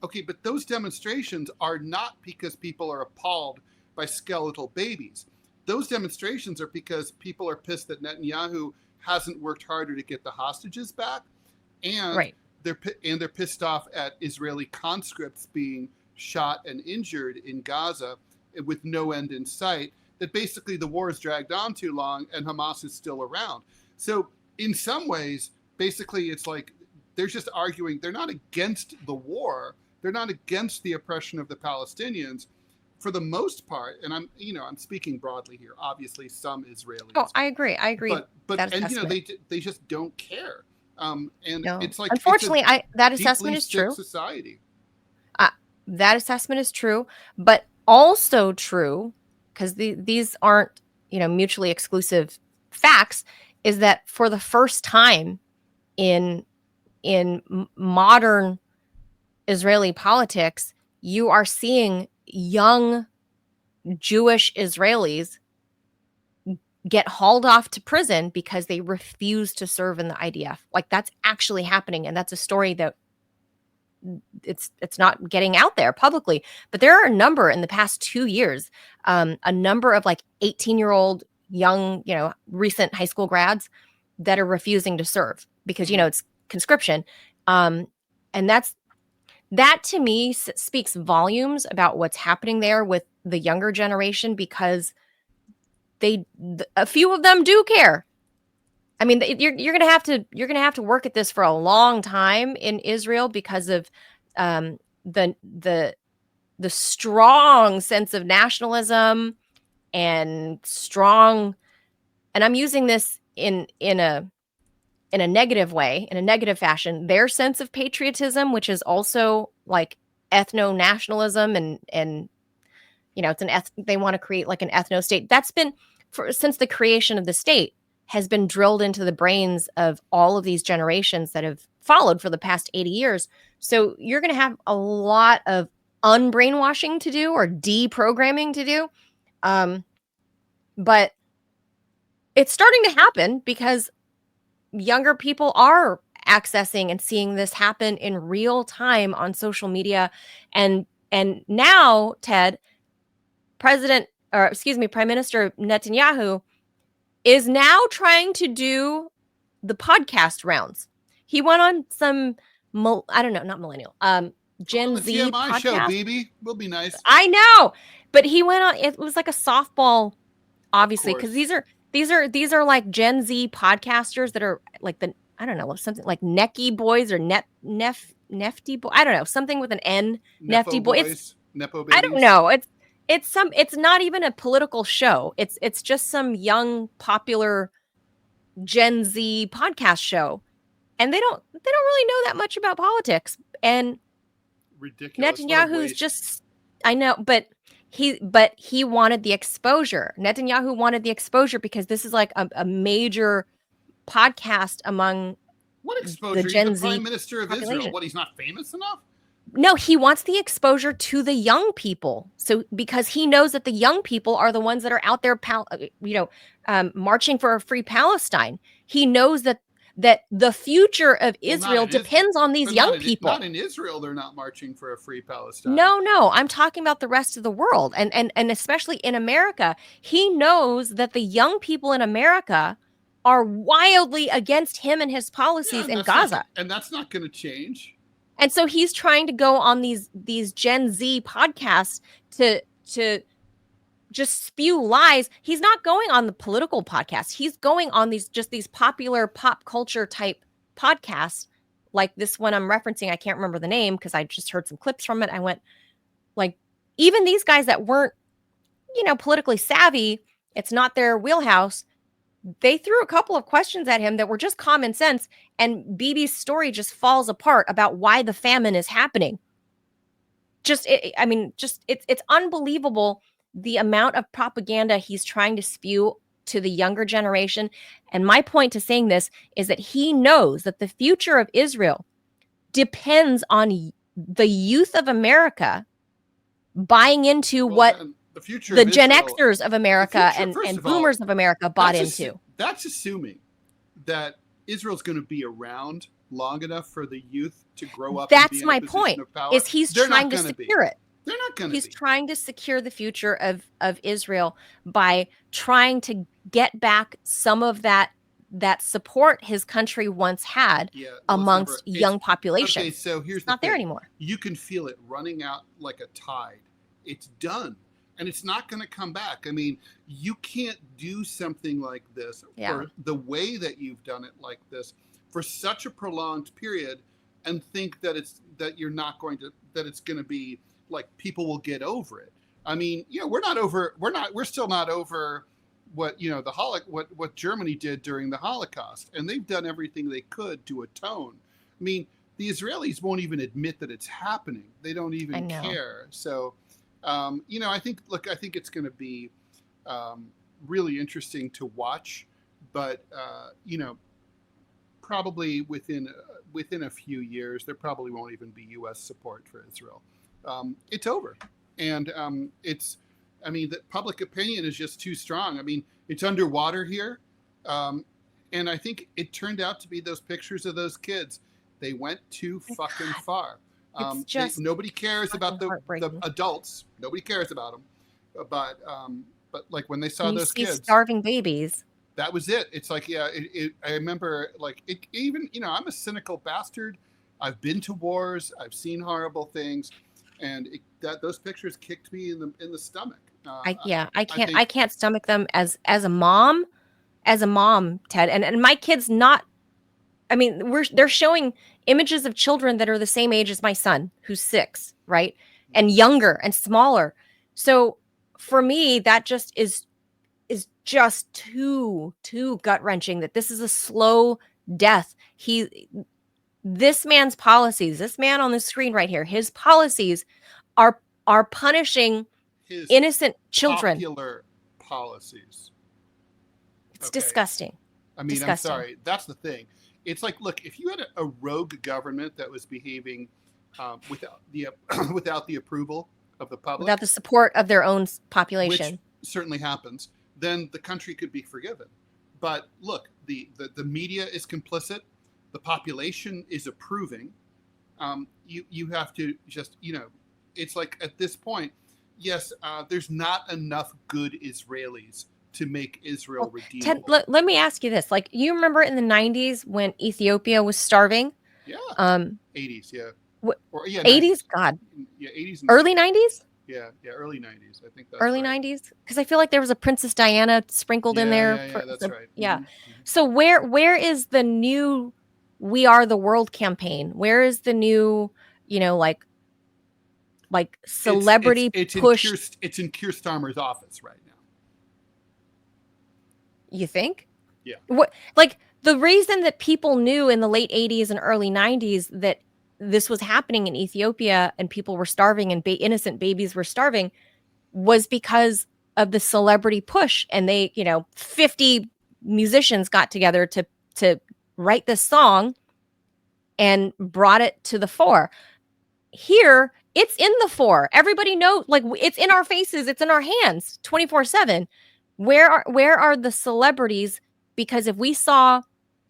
Okay, but those demonstrations are not because people are appalled by skeletal babies. Those demonstrations are because people are pissed that Netanyahu hasn't worked harder to get the hostages back, and they're pissed off at Israeli conscripts being shot and injured in Gaza with no end in sight. That basically the war is dragged on too long and Hamas is still around. So in some ways, basically it's like they're just arguing. They're not against the war. They're not against the oppression of the Palestinians. For the most part, and I'm speaking broadly here. Obviously, some Israelis. Oh, I agree. But they just don't care. It's like, unfortunately, that assessment is true. Society. That assessment is true, but also true because these aren't mutually exclusive facts. Is that for the first time in modern Israeli politics, you are seeing young Jewish Israelis get hauled off to prison because they refuse to serve in the IDF. Like, that's actually happening. And that's a story that it's not getting out there publicly. But there are a number in the past 2 years, a number of like 18-year-old young, recent high school grads that are refusing to serve because, it's conscription. And that to me speaks volumes about what's happening there with the younger generation, because a few of them do care. I mean, you're gonna have to work at this for a long time in Israel because of the strong sense of nationalism and strong, and I'm using this in a negative way, in a negative fashion, their sense of patriotism, which is also like ethno-nationalism and they want to create like an ethno state. That's been since the creation of the state has been drilled into the brains of all of these generations that have followed for the past 80 years. So you're going to have a lot of unbrainwashing to do or deprogramming to do. But it's starting to happen because younger people are accessing and seeing this happen in real time on social media. And now, Ted, Prime Minister Netanyahu is now trying to do the podcast rounds. He went on some, I don't know, not millennial, Gen Z TMI podcast. Show, baby. Will be nice. I know, but he went on. It was like a softball, obviously, because these are like Gen Z podcasters that are like I don't know, something like Necky Boys or Nefty Boy. I don't know, something with an N. Nefty Boy. It's Nepo babies. I don't know. It's not even a political show. It's just some young popular Gen Z podcast show, and they don't really know that much about politics. And ridiculous. Netanyahu's just, I know, but he wanted the exposure. Netanyahu wanted the exposure because this is like a major podcast among what exposure? the Gen He's the Z Prime Minister of population. Israel. What, he's not famous enough? No, he wants the exposure to the young people. So because he knows that the young people are the ones that are out there, marching for a free Palestine. He knows that the future of Well, not Israel in Is- depends on these but young not people. in Israel. They're not marching for a free Palestine. No, I'm talking about the rest of the world, and especially in America. He knows that the young people in America are wildly against him and his policies in Gaza. And that's not going to change. And so he's trying to go on these Gen Z podcasts to just spew lies. He's not going on the political podcast. He's going on these popular pop culture type podcasts, like this one I'm referencing. I can't remember the name because I just heard some clips from it. I went, like, even these guys that weren't, politically savvy, it's not their wheelhouse. They threw a couple of questions at him that were just common sense, and Bibi's story just falls apart about why the famine is happening. It's unbelievable the amount of propaganda he's trying to spew to the younger generation. And my point to saying this is that he knows that the future of Israel depends on the youth of America buying into what the Gen Xers of America and boomers of America bought into. That's assuming that Israel's going to be around long enough for the youth to grow up. That's my point. Is he's trying to secure it. They're not going to. He's trying to secure the future of Israel by trying to get back some of that support his country once had amongst young population. Okay, so here's it's not there anymore. You can feel it running out like a tide. It's done. And it's not going to come back. I mean, you can't do something like this for the way that you've done it like this for such a prolonged period and think that it's going to be like people will get over it. I mean, we're still not over what, what Germany did during the Holocaust, and they've done everything they could to atone. I mean, the Israelis won't even admit that it's happening. They don't even care. So, I think it's going to be really interesting to watch, but probably within a few years, there probably won't even be U.S. support for Israel. It's over, and the public opinion is just too strong. I mean, it's underwater here, and I think it turned out to be those pictures of those kids. They went too fucking far. Nobody cares about the adults. Nobody cares about them. But like when they saw those kids starving babies, that was it. It's like, I remember, like, it even, I'm a cynical bastard. I've been to wars. I've seen horrible things, and those pictures kicked me in the stomach. I can't stomach them as a mom, Ted, and my kids not. I mean, they're showing images of children that are the same age as my son, who's 6, right? And younger and smaller. So for me, that just is just too gut-wrenching that this is a slow death. This man's policies, this man on the screen right here, his policies are punishing his innocent children. Popular policies. It's disgusting. I mean, disgusting. I'm sorry. That's the thing. It's like, look, if you had a rogue government that was behaving without the approval of the public, without the support of their own population, which certainly happens, then the country could be forgiven. But look, the media is complicit. The population is approving. You have to just, it's like at this point, yes, there's not enough good Israelis to make Israel redeemable. Ted, let me ask you this. Like, you remember in the 90s when Ethiopia was starving? Yeah. 80s, yeah. 80s? 90s. God. Yeah, 80s. Early 90s? Yeah, early 90s. I think that's early right. 90s? Because I feel like there was a Princess Diana sprinkled in there. Yeah, that's right. Yeah. Mm-hmm. So where is the new We Are the World campaign? Where is the new, like celebrity push? It's in Keir Starmer's office right now. You think? Yeah. What, like, the reason that people knew in the late 80s and early 90s that this was happening in Ethiopia and people were starving and innocent babies were starving was because of the celebrity push. And they, 50 musicians got together to write this song and brought it to the fore. here it's in the fore. Everybody knows, like, it's in our faces, it's in our hands 24/7. Where are the celebrities? Because if we saw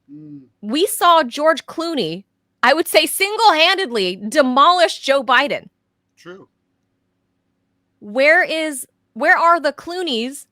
George Clooney, I would say single-handedly demolish Joe Biden. True. Where are the Clooneys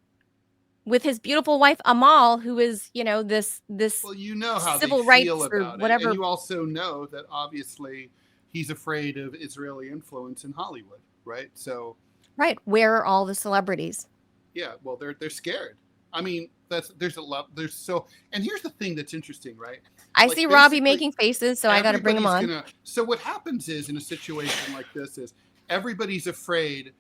with his beautiful wife Amal, who is, this Well, you know how civil they rights feel or about whatever. it, and you also know that obviously he's afraid of Israeli influence in Hollywood, right? So, Right. Where are all the celebrities? yeah, well, they're scared. I mean, there's a lot. And here's the thing that's interesting, right? I Like, see Robbie basically, making faces, so I got to bring him on. everybody's So what happens is, in a situation like this, is everybody's afraid,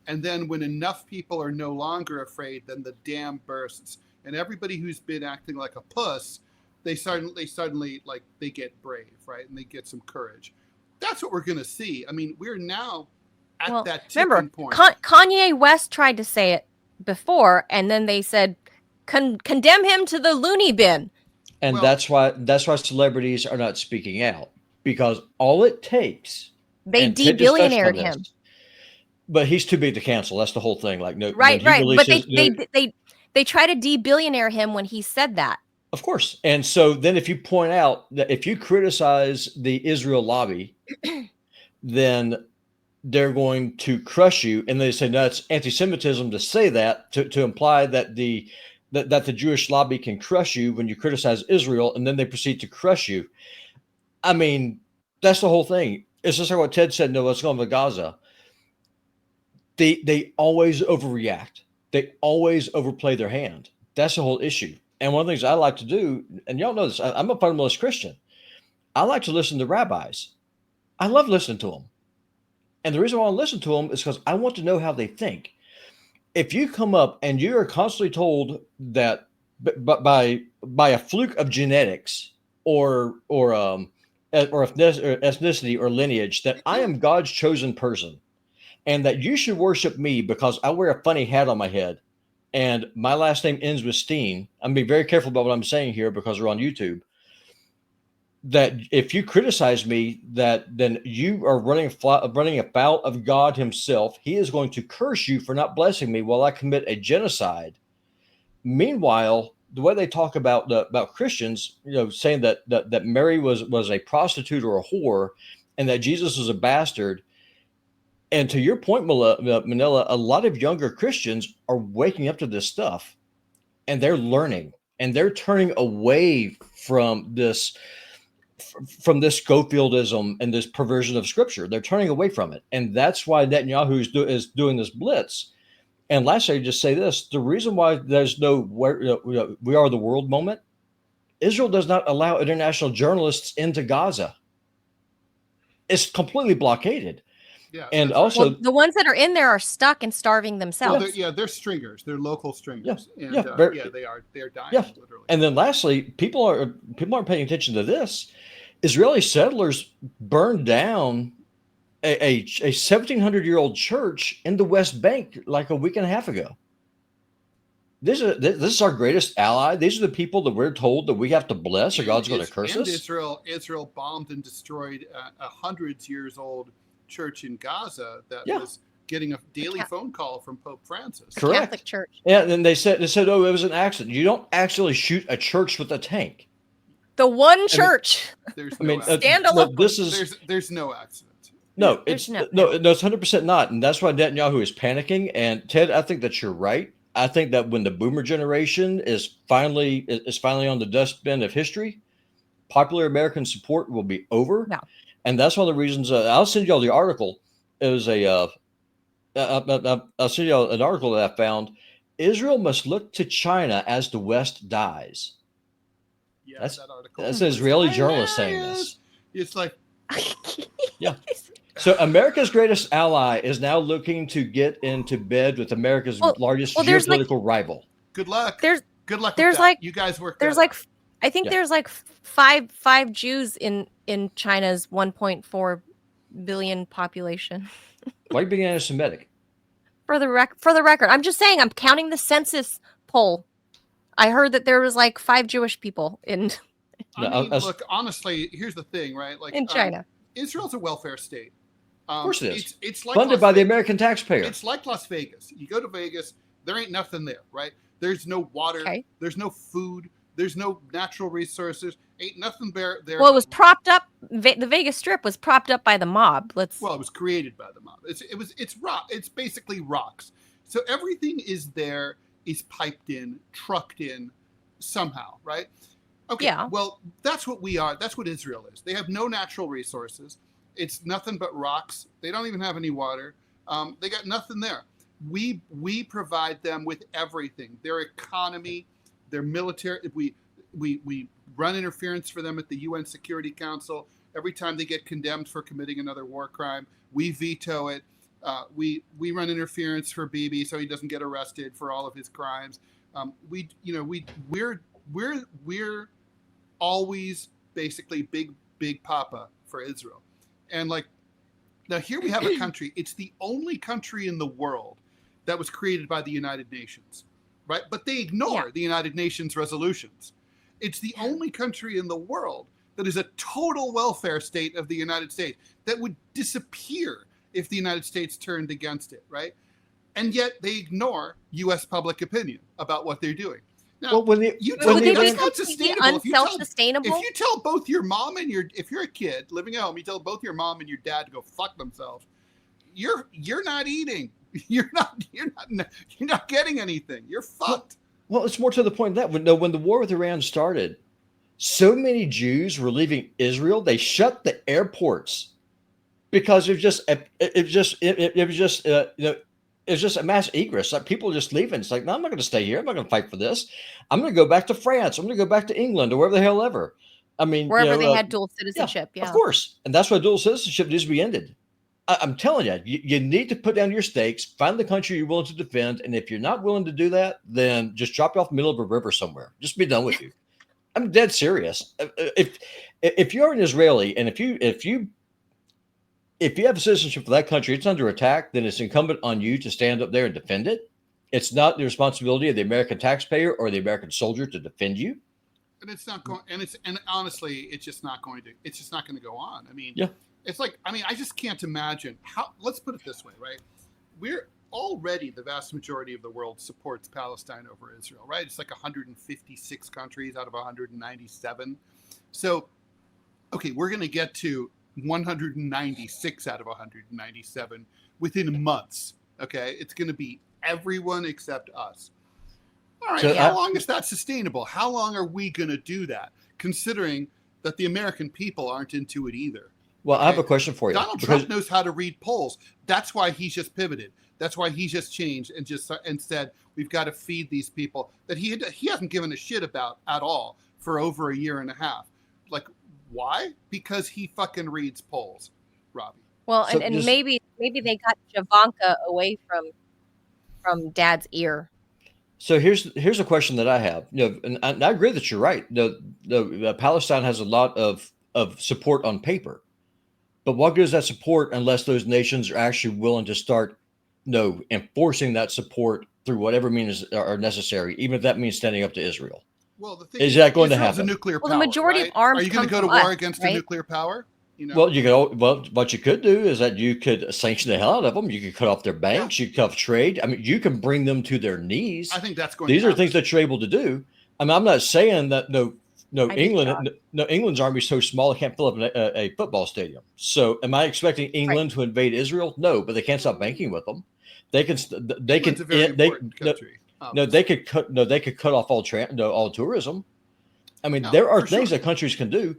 and then when enough people are no longer afraid, then the dam bursts, and everybody who's been acting like a puss, they suddenly like they get brave, right? And they get some courage. That's what we're going to see. I mean, we're now at that tipping point. Kanye West tried to say it before, and then they said, condemn him to the loony bin. And that's why celebrities are not speaking out, because all it takes, they de-billionaired him. But he's too big to cancel. That's the whole thing. Like, no, right. But they try to de-billionaire him when he said that. Of course. And so then if you point out that if you criticize the Israel lobby, then they're going to crush you. And they say, no, it's anti-Semitism to say that, to imply that the Jewish lobby can crush you when you criticize Israel, and then they proceed to crush you. I mean, that's the whole thing. It's just like what Ted said, no, what's going on with Gaza. They always overreact. They always overplay their hand. That's the whole issue. And one of the things I like to do, and y'all know this, I'm a fundamentalist Christian. I like to listen to rabbis. I love listening to them. And the reason why I want to listen to them is because I want to know how they think. If you come up and you are constantly told that by a fluke of genetics or ethnicity or lineage that I am God's chosen person, and that you should worship me because I wear a funny hat on my head, and my last name ends with Steen. I'm being very careful about what I'm saying here because we're on YouTube. That if you criticize me, that then you are running afoul of God himself. He is going to curse you for not blessing me while I commit a genocide. Meanwhile, the way they talk about Christians, saying that Mary was a prostitute or a whore, and that Jesus was a bastard. And to your point, Manila, a lot of younger Christians are waking up to this stuff, and they're learning, and they're turning away from this Schofieldism and this perversion of Scripture. They're turning away from it, and that's why Netanyahu is doing this blitz. And lastly, I just say this: the reason why there's no we are the world moment, Israel does not allow international journalists into Gaza. It's completely blockaded. Yeah, and also the ones that are in there are stuck and starving themselves. Well, they're stringers. They're local stringers. Yeah, they are. They're dying, literally. And then lastly, people aren't paying attention to this. Israeli settlers burned down a 1,700-year-old church in the West Bank like a week and a half ago. This is our greatest ally. These are the people that we're told that we have to bless, or God's going to curse us. Israel bombed and destroyed a hundreds years old church in Gaza that was getting a daily phone call from Pope Francis. Correct. Catholic church. Yeah, and they said, oh, it was an accident. You don't actually shoot a church with a tank. The one church. There's no accident. Stand alone. There's no accident. No, it's 100% not, and that's why Netanyahu is panicking. And Ted, I think that you're right. I think that when the boomer generation is finally on the dustbin of history, popular American support will be over. No. And that's one of the reasons. I'll send you all the article. It was I'll send you all an article that I found. Israel must look to China as the West dies. Yeah, that's that article. That's an Israeli journalist saying this. It's like, yeah. So America's greatest ally is now looking to get into bed with America's largest geopolitical rival. Good luck. Good luck. There's with that. You guys work. There's like, I think there's like five Jews in China's 1.4 billion population. Why are you being anti-Semitic? For the record, I'm just saying. I'm counting the census poll. I heard that there was like 5 Jewish people in. Look, honestly, here's the thing, right? Like in China, Israel's a welfare state. Of course it is. It's like funded by the American taxpayer. It's like Las Vegas. You go to Vegas, there ain't nothing there, right? There's no water. Okay. There's no food. There's no natural resources. Ain't nothing there. Well, it was propped up. The Vegas Strip was propped up by the mob. Well, it was created by the mob. It's rock. It's basically rocks. So everything is there, is piped in, trucked in, somehow, right? Okay. Yeah. Well, that's what we are. That's what Israel is. They have no natural resources. It's nothing but rocks. They don't even have any water. They got nothing there. We provide them with everything. Their economy, their military. We run interference for them at the UN Security Council. Every time they get condemned for committing another war crime, we veto it. We run interference for Bibi so he doesn't get arrested for all of his crimes. We're always basically big papa for Israel. And like, now here we have a country. It's the only country in the world that was created by the United Nations, right? But they ignore the United Nations resolutions. It's the only country in the world that is a total welfare state of the United States that would disappear if the United States turned against it, right? And yet they ignore U.S. public opinion about what they're doing. Now, would they be completely unself-sustainable? If you tell both your mom and if you're a kid living at home, you tell both your mom and your dad to go fuck themselves, you're not eating. You're not getting anything. You're fucked. Well, it's more to the point that when the war with Iran started, so many Jews were leaving Israel. They shut the airports because it was just a mass egress. Like people just leaving. It's like, no, I'm not going to stay here. I'm not going to fight for this. I'm going to go back to France. I'm going to go back to England or wherever the hell ever. I mean, wherever they had dual citizenship. Yeah, of course. And that's why dual citizenship needs to be ended. I'm telling you, you need to put down your stakes, find the country you're willing to defend. And if you're not willing to do that, then just drop you off the middle of a river somewhere. Just be done with you. I'm dead serious. If you're an Israeli and if you have a citizenship for that country, it's under attack, then it's incumbent on you to stand up there and defend it. It's not the responsibility of the American taxpayer or the American soldier to defend you. And it's not going. And honestly, it's just not going to go on. I mean, yeah. It's like, I just can't imagine how. Let's put it this way, right? We're already, the vast majority of the world supports Palestine over Israel, right? It's like 156 countries out of 197. So, okay, we're going to get to 196 out of 197 within months. Okay, it's going to be everyone except us. All right, so how long is that sustainable? How long are we going to do that, considering that the American people aren't into it either? Well, okay? I have a question for you. Donald Trump knows how to read polls. That's why he's just pivoted. That's why he just changed and said we've got to feed these people that he hasn't given a shit about at all for over a year and a half. Like, why? Because he fucking reads polls, Robbie. Well, so and maybe they got Javanka away from Dad's ear. So here's a question that I have. And I agree that you're right. Palestine has a lot of support on paper, but what good is that support unless those nations are actually willing to start, enforcing that support through whatever means are necessary, even if that means standing up to Israel? Well, the thing is that going to Israel's happen? A nuclear power, the majority right? of arms. Are you going to go to war against a nuclear power? Well, what you could do is that you could sanction the hell out of them. You could cut off their banks. You could cut off trade. I mean, you can bring them to their knees. I think that's going. These are things that you're able to do. I mean, I'm not saying that England's army is so small it can't fill up a football stadium. So, am I expecting England to invade Israel? No, but they can't stop banking with them. They can. They could cut off all tourism. I mean, there are things that countries can do.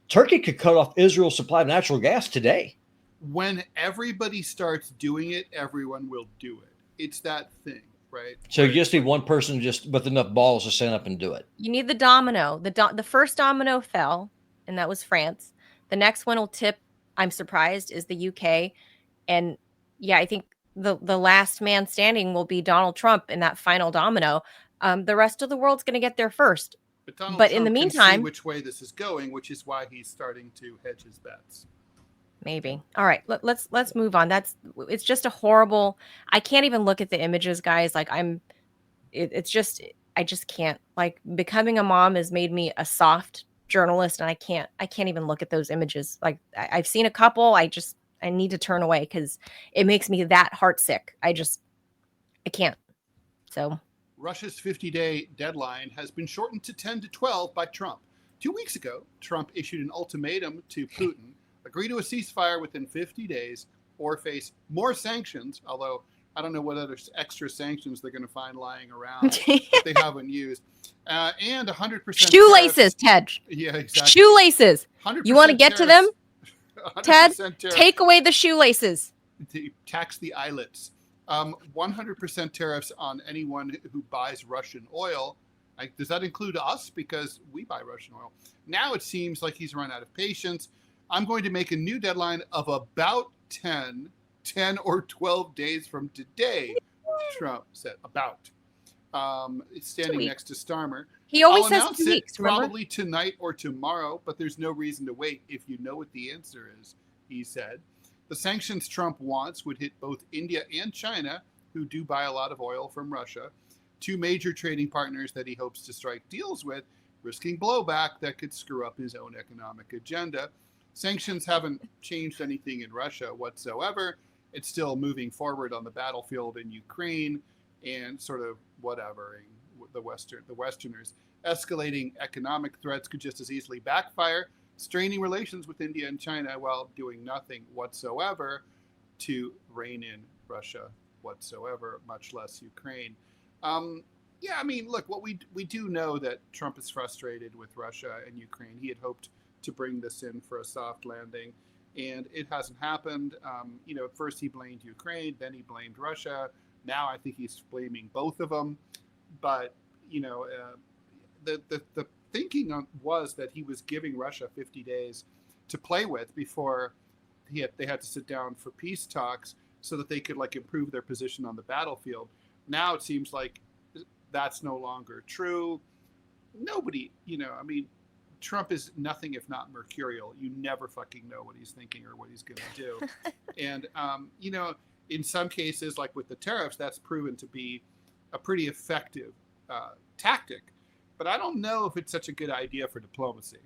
Turkey could cut off Israel's supply of natural gas today. When everybody starts doing it, everyone will do it. It's that thing, right? So you just need one person just with enough balls to stand up and do it. You need the domino. The first domino fell, and that was France. The next one will tip, I'm surprised, is the UK. And yeah, I think the last man standing will be Donald Trump in that final domino. The rest of the world's going to get there first. But in the meantime, can see which way this is going, which is why he's starting to hedge his bets. Maybe. All right, let's move on. It's just a horrible. I can't even look at the images, guys. Like I just can't. Like becoming a mom has made me a soft journalist, and I can't even look at those images. Like I've seen a couple. I I need to turn away because it makes me that heartsick. I can't. So Russia's 50-day deadline has been shortened to 10 to 12 by Trump. 2 weeks ago, Trump issued an ultimatum to Putin: agree to a ceasefire within 50 days or face more sanctions, although I don't know what other extra sanctions they're going to find lying around that they haven't used. And 100% shoelaces, tariffs. Ted. Yeah, exactly. Shoelaces. 100% You want to get to them? 100% Ted, tariffs. take away the shoelaces. To tax the eyelets. 100% tariffs on anyone who buys Russian oil. Does that include us? Because we buy Russian oil. Now it seems like he's run out of patience. I'm going to make a new deadline of about 10 or 12 days from today, Trump said. About. Standing next to Starmer. He always I'll says announce 2 weeks, remember? probably tonight or tomorrow, but there's no reason to wait if you know what the answer is, he said. The sanctions Trump wants would hit both India and China, who do buy a lot of oil from Russia, two major trading partners that he hopes to strike deals with, risking blowback that could screw up his own economic agenda. Sanctions haven't changed anything in Russia whatsoever. It's still moving forward on the battlefield in Ukraine and sort of whatevering the Westerners. Escalating economic threats could just as easily backfire, straining relations with India and China while doing nothing whatsoever to rein in Russia whatsoever, much less Ukraine. Yeah, I mean, look, what we do know that Trump is frustrated with Russia and Ukraine. He had hoped to bring this in for a soft landing, and it hasn't happened. At first he blamed Ukraine, then he blamed Russia. Now I think he's blaming both of them. But, the thinking was that he was giving Russia 50 days to play with before they had to sit down for peace talks so that they could improve their position on the battlefield. Now it seems like that's no longer true. Nobody, Trump is nothing if not mercurial. You never fucking know what he's thinking or what he's going to do. And, in some cases, like with the tariffs, that's proven to be a pretty effective tactic. But I don't know if it's such a good idea for diplomacy.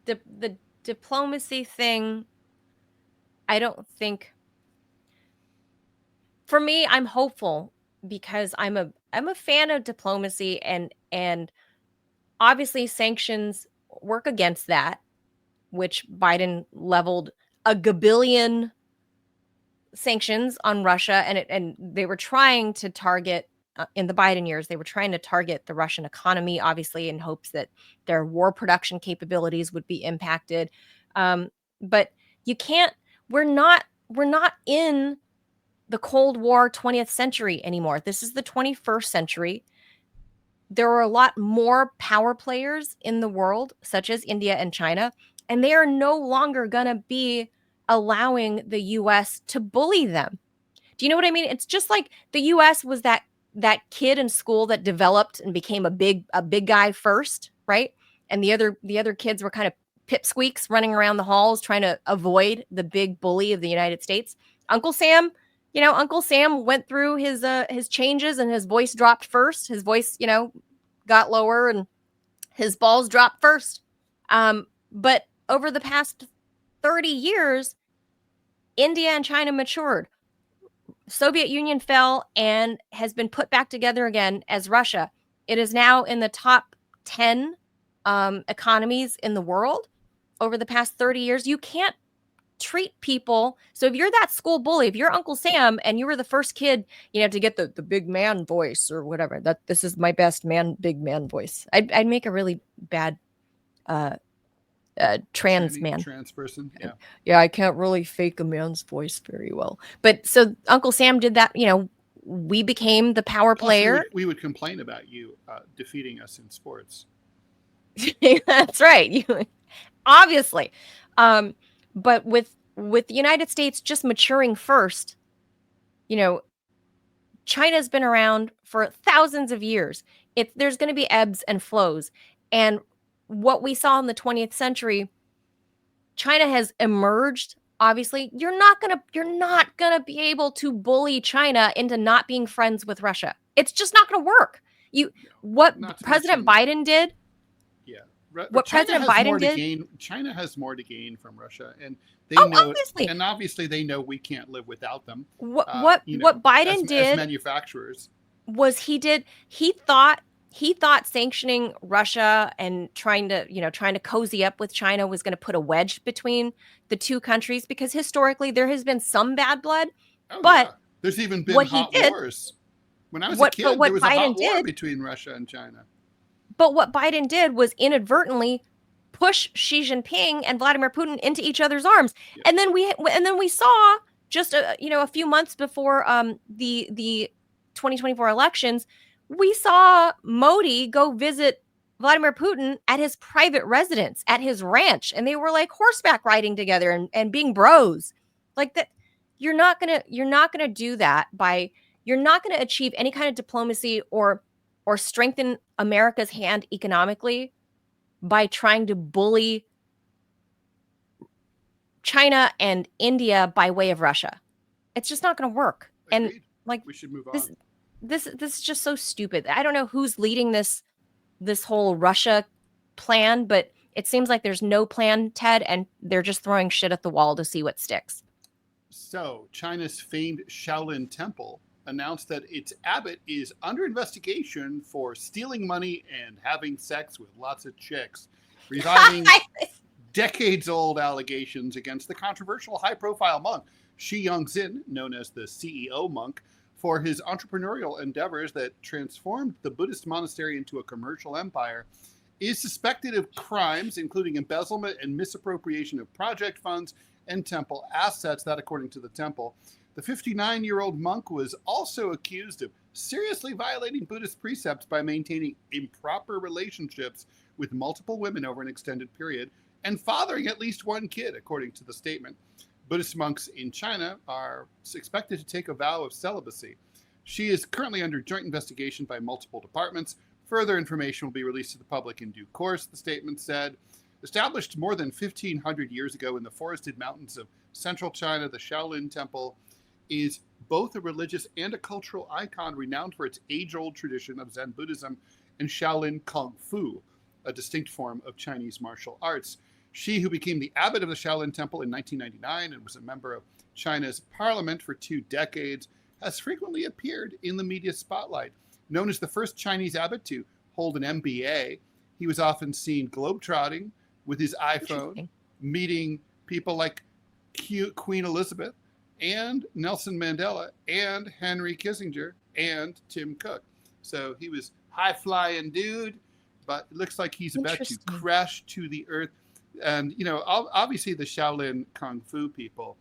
The diplomacy thing, I don't think. For me, I'm hopeful because I'm a fan of diplomacy, and obviously sanctions work against that, which Biden leveled a gabillion sanctions on Russia, and they were trying to target in the Biden years, they were trying to target the Russian economy, obviously in hopes that their war production capabilities would be impacted. But you can't. We're not in the Cold War 20th century anymore. This is the 21st century. There are a lot more power players in the world, such as India and China, and they are no longer going to be allowing the U.S. to bully them. Do you know what I mean? It's just like the U.S. was that kid in school that developed and became a big guy first, right? And the other kids were kind of pipsqueaks running around the halls trying to avoid the big bully of the United States. Uncle Sam went through his changes, and his voice dropped first. His voice, got lower, and his balls dropped first. But over the past 30 years, India and China matured. Soviet Union fell and has been put back together again as Russia. It is now in the top 10 economies in the world over the past 30 years. You can't treat people. So if you're that school bully, if you're Uncle Sam and you were the first kid, to get the big man voice or whatever, that this is my best big man voice. I'd make a really bad trans man. Trans person, yeah. Yeah, I can't really fake a man's voice very well. But so Uncle Sam did that, we became the power player. We would complain about you defeating us in sports. That's right. Obviously. But with the United States just maturing first, China's been around for thousands of years. There's going to be ebbs and flows. And what we saw in the 20th century, China has emerged. Obviously, you're not gonna be able to bully China into not being friends with Russia. It's just not gonna work. What President Biden did. Yeah, what China President has Biden more to did. gain. China has more to gain from Russia, and they Oh, know, obviously. and obviously they know we can't live without them. What As Biden did manufacturers. was he thought sanctioning Russia and trying to cozy up with China was going to put a wedge between the two countries, because historically there has been some bad blood. Oh But yeah, there's even been what he hot did, wars. When I was a kid, what there was a Biden hot war did, between Russia and China. but what Biden did was inadvertently push Xi Jinping and Vladimir Putin into each other's arms. Yeah. And then we saw just a few months before the 2024 elections, we saw Modi go visit Vladimir Putin at his private residence, at his ranch, and they were like horseback riding together and being bros. Like that, you're not gonna do that you're not gonna achieve any kind of diplomacy or strengthen America's hand economically by trying to bully China and India by way of Russia. It's just not going to work. Agreed. And like, we should move this on. this is just so stupid. I don't know who's leading this whole Russia plan, but it seems like there's no plan, Ted, and they're just throwing shit at the wall to see what sticks. So, China's famed Shaolin Temple announced that its abbot is under investigation for stealing money and having sex with lots of chicks, reviving decades-old allegations against the controversial high-profile monk Shi Yongzin, known as the CEO monk, for his entrepreneurial endeavors that transformed the Buddhist monastery into a commercial empire, is suspected of crimes including embezzlement and misappropriation of project funds and temple assets. That, according to the temple. The 59-year-old monk was also accused of seriously violating Buddhist precepts by maintaining improper relationships with multiple women over an extended period and fathering at least one kid, according to the statement. Buddhist monks in China are expected to take a vow of celibacy. She is currently under joint investigation by multiple departments. Further information will be released to the public in due course, the statement said. Established more than 1,500 years ago in the forested mountains of central China, the Shaolin Temple is both a religious and a cultural icon renowned for its age-old tradition of Zen Buddhism and Shaolin Kung Fu, a distinct form of Chinese martial arts. She, who became the abbot of the Shaolin Temple in 1999 and was a member of China's parliament for 2 decades, has frequently appeared in the media spotlight. Known as the first Chinese abbot to hold an MBA, he was often seen globetrotting with his iPhone, meeting people like Queen Elizabeth and Nelson Mandela and Henry Kissinger and Tim Cook. So he was high-flying dude, but it looks like he's about to crash to the earth. And, obviously the Shaolin Kung Fu people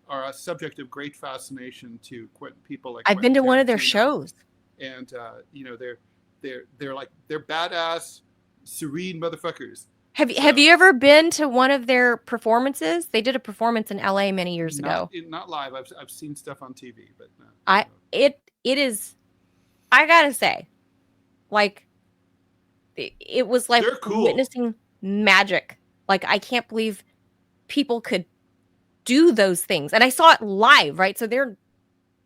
are a subject of great fascination to people like I've been to one of their shows. And, they're badass, serene motherfuckers. Have you ever been to one of their performances? They did a performance in LA many years ago. Not live. I've seen stuff on TV, but no. It is. I gotta say, like, it was like cool. Witnessing magic. Like, I can't believe people could do those things, and I saw it live. Right, so there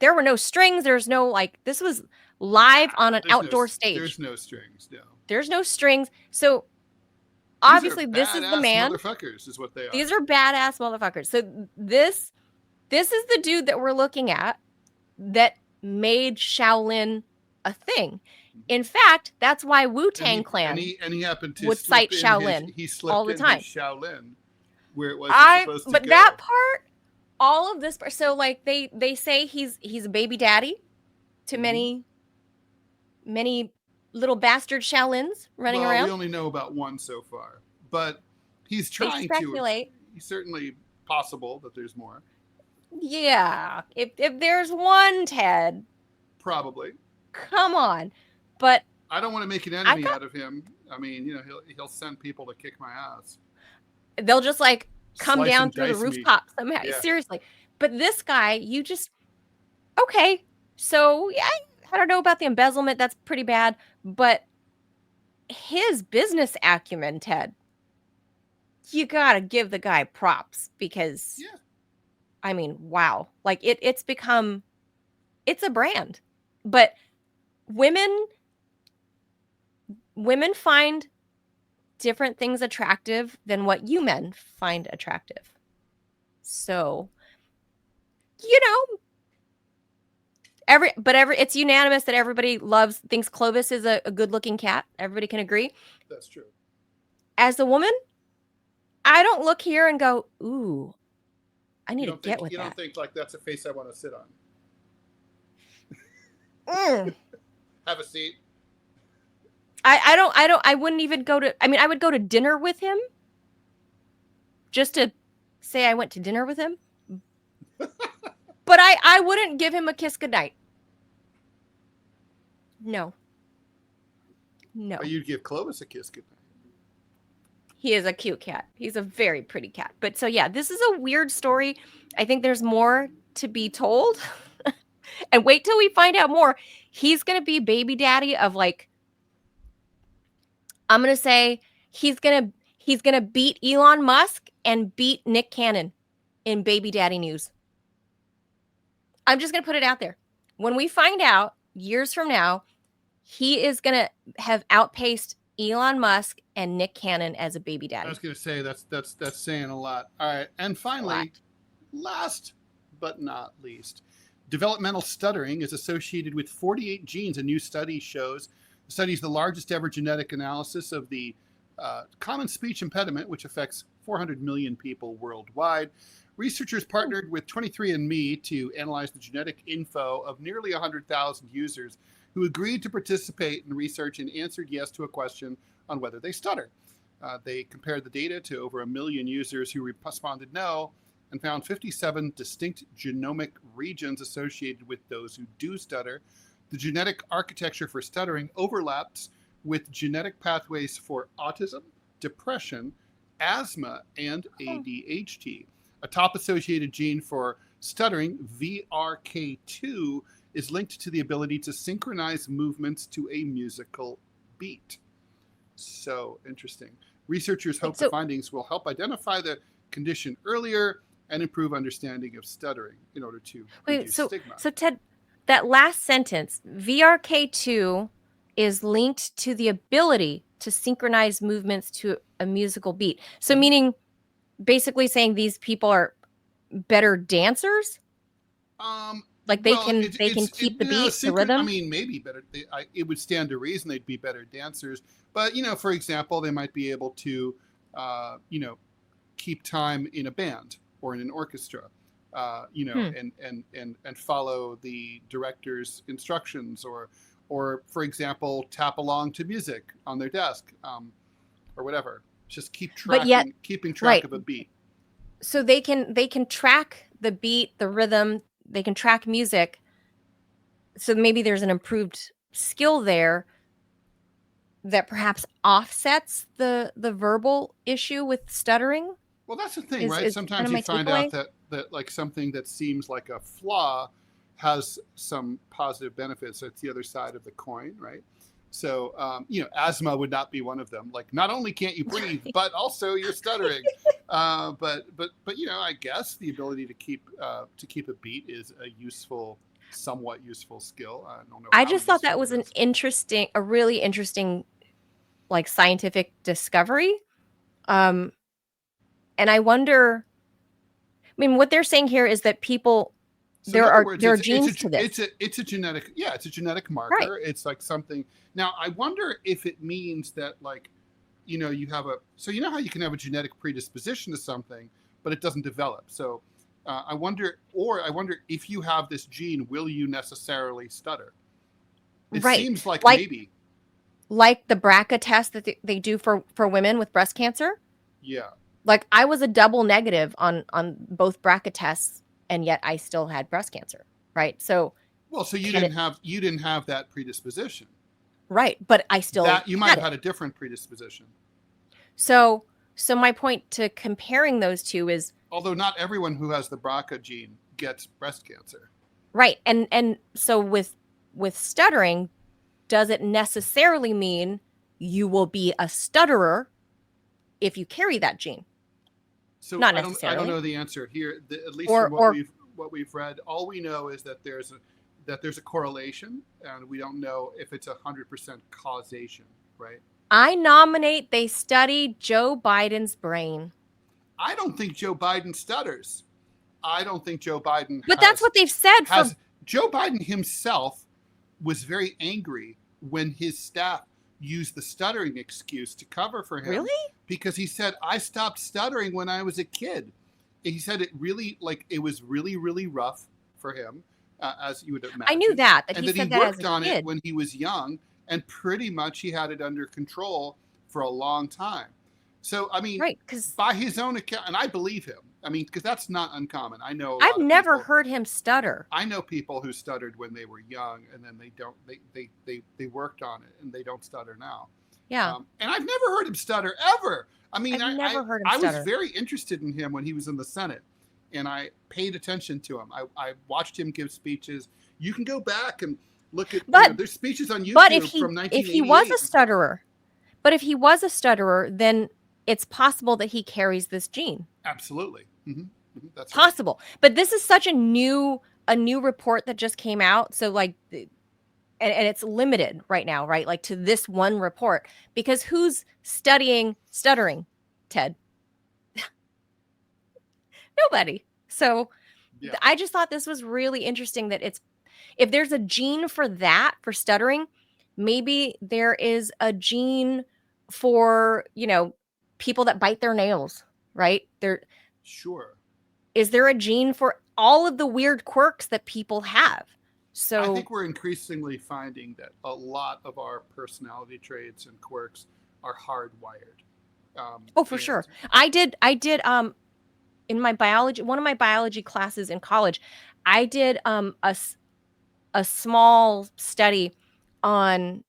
were no strings. There's no this was live on an outdoor stage. There's no strings. No. There's no strings. So. Obviously, this is the man. Motherfuckers is what they are. These are badass motherfuckers. So this is the dude that we're looking at that made Shaolin a thing. In fact, that's why Wu-Tang Clan he happened to would cite Shaolin all the time. Shaolin, where it was supposed to but go. That part, all of this part. So they say he's a baby daddy to many little bastard Shaolins running around. We only know about one so far, but he's trying to. It's certainly possible that there's more. Yeah, if there's one, Ted. Probably. Come on, but I don't want to make an enemy out of him. I mean, he'll send people to kick my ass. They'll just come down through the rooftop somehow. Yeah. Seriously, but this guy, okay. So yeah. I don't know about the embezzlement. That's pretty bad. But his business acumen, Ted, you got to give the guy props because, I mean, wow. It's become, it's a brand. But women find different things attractive than what you men find attractive. So, you know, it's unanimous that everybody thinks Clovis is a good-looking cat. Everybody can agree. That's true. As a woman, I don't look here and go, ooh, I need to get with that. You don't think like that's a face I want to sit on? Have a seat. I wouldn't even go to, I mean, I would go to dinner with him just to say I went to dinner with him. But I wouldn't give him a kiss goodnight. No. But you'd give Clovis a kiss goodnight. He is a cute cat. He's a very pretty cat. But so, yeah, this is a weird story. I think there's more to be told. And wait till we find out more. He's going to be baby daddy of like, I'm going to say he's going to beat Elon Musk and beat Nick Cannon in baby daddy news. I'm just going to put it out there. When we find out years from now, he is going to have outpaced Elon Musk and Nick Cannon as a baby daddy. I was going to say that's saying a lot. All right. And finally, last but not least, developmental stuttering is associated with 48 genes. A new study shows. The study is the largest ever genetic analysis of the common speech impediment, which affects 400 million people worldwide. Researchers partnered with 23andMe to analyze the genetic info of nearly 100,000 users who agreed to participate in research and answered yes to a question on whether they stutter. They compared the data to over 1 million users who responded no and found 57 distinct genomic regions associated with those who do stutter. The genetic architecture for stuttering overlaps with genetic pathways for autism, depression, asthma, and ADHD. A top associated gene for stuttering, VRK2, is linked to the ability to synchronize movements to a musical beat. So interesting. Researchers hope the findings will help identify the condition earlier and improve understanding of stuttering in order to reduce stigma. So Ted, that last sentence, VRK2 is linked to the ability to synchronize movements to a musical beat. So meaning basically saying these people are better dancers? Like they can keep the beat, the rhythm? I mean, maybe better. It would stand to reason they'd be better dancers. But, for example, they might be able to, keep time in a band or in an orchestra, and follow the director's instructions or, for example, tap along to music on their desk or whatever. Just keeping track of a beat. So they can track the beat, the rhythm, they can track music. So maybe there's an improved skill there that perhaps offsets the verbal issue with stuttering. Well, that's the thing, right? Sometimes you find out that like something that seems like a flaw has some positive benefits. So it's the other side of the coin, right? So, asthma would not be one of them. Like, not only can't you breathe, but also you're stuttering. But I guess the ability to keep a beat is a somewhat useful skill. I don't know. I just thought that was a really interesting, like scientific discovery. And I wonder. I mean, what they're saying here is that people. So there are genes to this. It's a genetic marker. Right. It's like something. Now, I wonder if it means that like, you have so you know how you can have a genetic predisposition to something, but it doesn't develop. So I wonder if you have this gene, will you necessarily stutter? It seems like maybe. Like the BRCA test that they do for women with breast cancer. Yeah. Like I was a double negative on both BRCA tests. And yet I still had breast cancer, right? So you didn't have that predisposition, right? But I still you might have had a different predisposition. So my point to comparing those two is, although not everyone who has the BRCA gene gets breast cancer, right? And so with stuttering, does it necessarily mean you will be a stutterer if you carry that gene? So not I necessarily. don't know the answer here. At least from what we've read, all we know is that there's a correlation, and we don't know if it's 100% causation, right? I nominate they study Joe Biden's brain. I don't think Joe Biden stutters. I don't think Joe Biden But that's what they've said for Joe Biden himself was very angry when his staff used the stuttering excuse to cover for him. Really? Because he said, I stopped stuttering when I was a kid. He said it was really, really rough for him, as you would imagine. I knew that and he that said he that worked as a on kid. it when he was young, and pretty much he had it under control for a long time. So, I mean, right, because by his own account, and I believe him. I mean, because that's not uncommon. I know I've never heard him stutter. I know people who stuttered when they were young, and then they worked on it, and they don't stutter now. Yeah. And I've never heard him stutter ever. I mean, I've never heard him I stutter. was very interested in him when he was in the Senate, and I paid attention to him. I watched him give speeches. You can go back and look at there's speeches on YouTube from 1988. If he was a stutterer, then it's possible that he carries this gene. Absolutely. That's possible. Right. But this is such a new report that just came out. So like, and it's limited right now, right? Like to this one report, because who's studying stuttering, Ted? Nobody. So yeah. I just thought this was really interesting that if there's a gene for that, for stuttering, maybe there is a gene for, people that bite their nails, right? Sure. Is there a gene for all of the weird quirks that people have? So I think we're increasingly finding that a lot of our personality traits and quirks are hardwired. For sure. I did in my biology, one of my biology classes in college, I did a small study on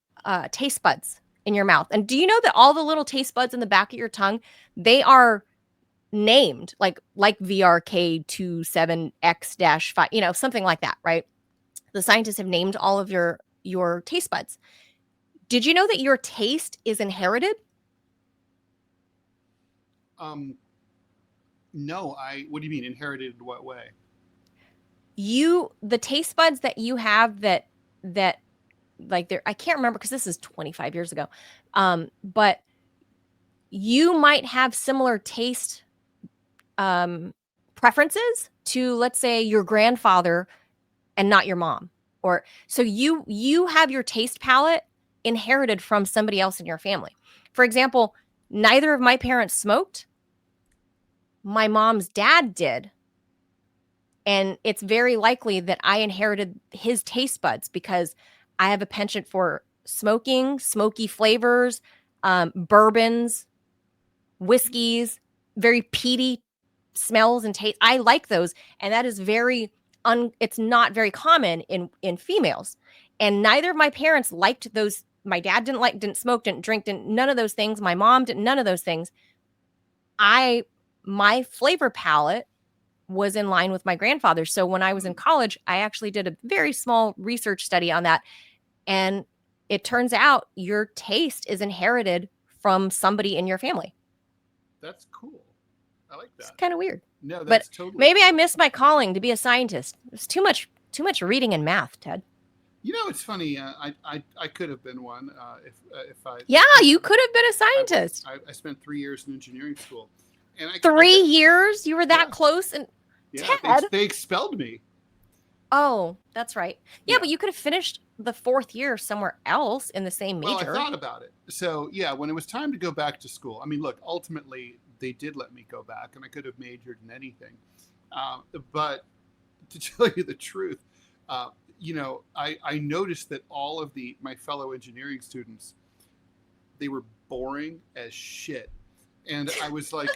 taste buds in your mouth. And do you know that all the little taste buds in the back of your tongue, they are named like VRK27X-5, something like that, right? The scientists have named all of your taste buds. Did you know that your taste is inherited? No, what do you mean inherited in what way? The taste buds that you have that like I can't remember because this is 25 years ago. But you might have similar taste preferences to, let's say, your grandfather and not your mom. Or so you have your taste palette inherited from somebody else in your family. For example, neither of my parents smoked. My mom's dad did. And it's very likely that I inherited his taste buds because I have a penchant for smoking, smoky flavors, bourbons, whiskeys, very peaty smells and taste. I like those. And that is it's not very common in females. And neither of my parents liked those. My dad didn't smoke, didn't drink, none of those things. My mom didn't, none of those things. My flavor palette was in line with my grandfather. So when I was in college, I actually did a very small research study on that. And it turns out your taste is inherited from somebody in your family. That's cool. I like that. It's kind of weird. No, that's totally maybe I missed my calling to be a scientist. It's too much reading and math, Ted. It's funny. I could have been one if I. Yeah, you could have been a scientist. I spent 3 years in engineering school, and 3 years? You were that close, and Ted. They expelled me. Oh, that's right. Yeah, but you could have finished the 4th year somewhere else in the same major. Well, I thought about it. So yeah, when it was time to go back to school, I mean, look, ultimately they did let me go back, and I could have majored in anything. But to tell you the truth, I noticed that all of my fellow engineering students, they were boring as shit. And I was like,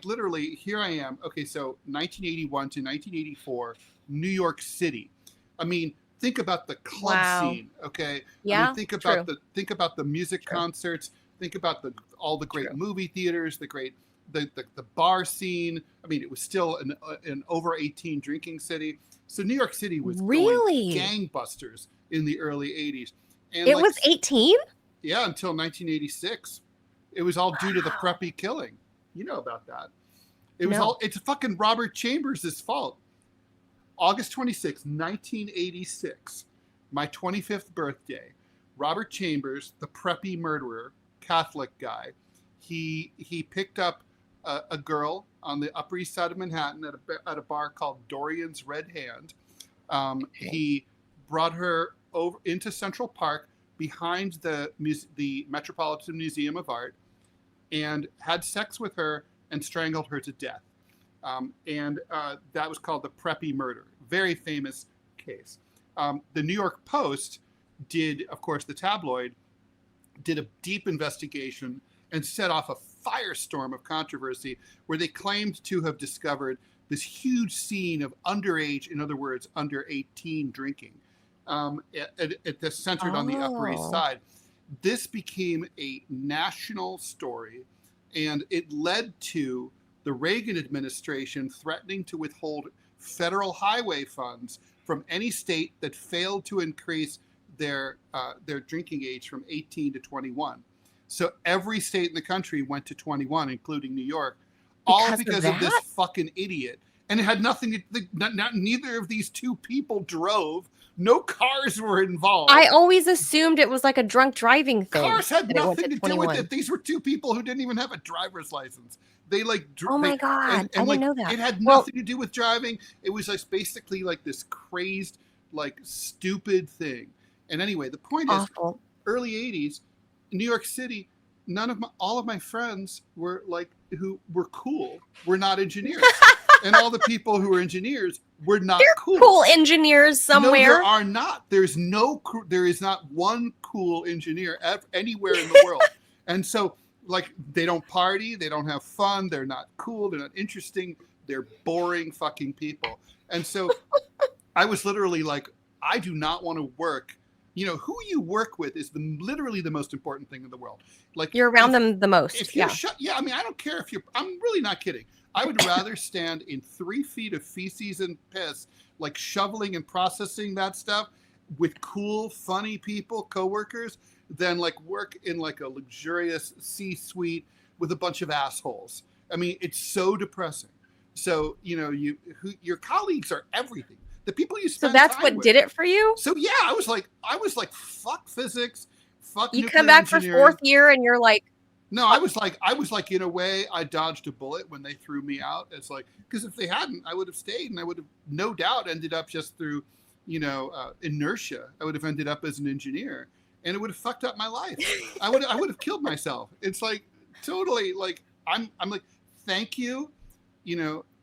literally, here I am. Okay, so 1981 to 1984, New York City. I mean, think about the club scene. Okay, yeah. I mean, think about the music concerts. Think about all the great movie theaters, the bar scene. I mean, it was still an over 18 drinking city. So New York City was really going gangbusters in the early 80s. And it was 18? Yeah, until 1986. It was all due to the preppy killing. You know about that. It's fucking Robert Chambers' fault. August 26, 1986, my 25th birthday, Robert Chambers, the preppy murderer, Catholic guy. He picked up a girl on the Upper East Side of Manhattan at a bar called Dorian's Red Hand. He brought her over into Central Park behind the Metropolitan Museum of Art and had sex with her and strangled her to death. And that was called the Preppy murder. Very famous case. The New York Post did, of course, the tabloid, did a deep investigation and set off a firestorm of controversy where they claimed to have discovered this huge scene of underage, in other words, under 18 drinking, centered on the Upper East Side. This became a national story, and it led to the Reagan administration threatening to withhold federal highway funds from any state that failed to increase their drinking age from 18 to 21. So every state in the country went to 21, including New York, all because of this fucking idiot. And it had nothing to, neither of these two people drove. No cars were involved. I always assumed it was like a drunk driving thing. Cars had nothing to do with it. These were two people who didn't even have a driver's license. They oh my God, I didn't know that. It had nothing to do with driving. It was like basically like this crazed, like stupid thing. And anyway, the point is, early 80s, New York City, all of my friends were like, who were cool, were not engineers. And all the people who were engineers were not cool. Cool engineers somewhere. No, there are not. There is not one cool engineer anywhere in the world. And so, like, they don't party, they don't have fun, they're not cool, they're not interesting, they're boring fucking people. And so I was literally like, I do not want to work. You know, who you work with is literally the most important thing in the world. Like, you're around them the most. If you're I mean, I don't care if I'm really not kidding. I would rather stand in 3 feet of feces and piss, like shoveling and processing that stuff with cool, funny people, coworkers, than like work in like a luxurious C-suite with a bunch of assholes. I mean, it's so depressing. So, you know, your colleagues are everything. The people you spend So that's time what with. did it for you? So yeah, I was like, fuck physics, fuck. You come back for 4th year and you're like, no, I was like, in a way, I dodged a bullet when they threw me out. It's like, because if they hadn't, I would have stayed, and I would have no doubt ended up just through, inertia. I would have ended up as an engineer, and it would have fucked up my life. I would have killed myself. It's like totally like I'm like, thank you,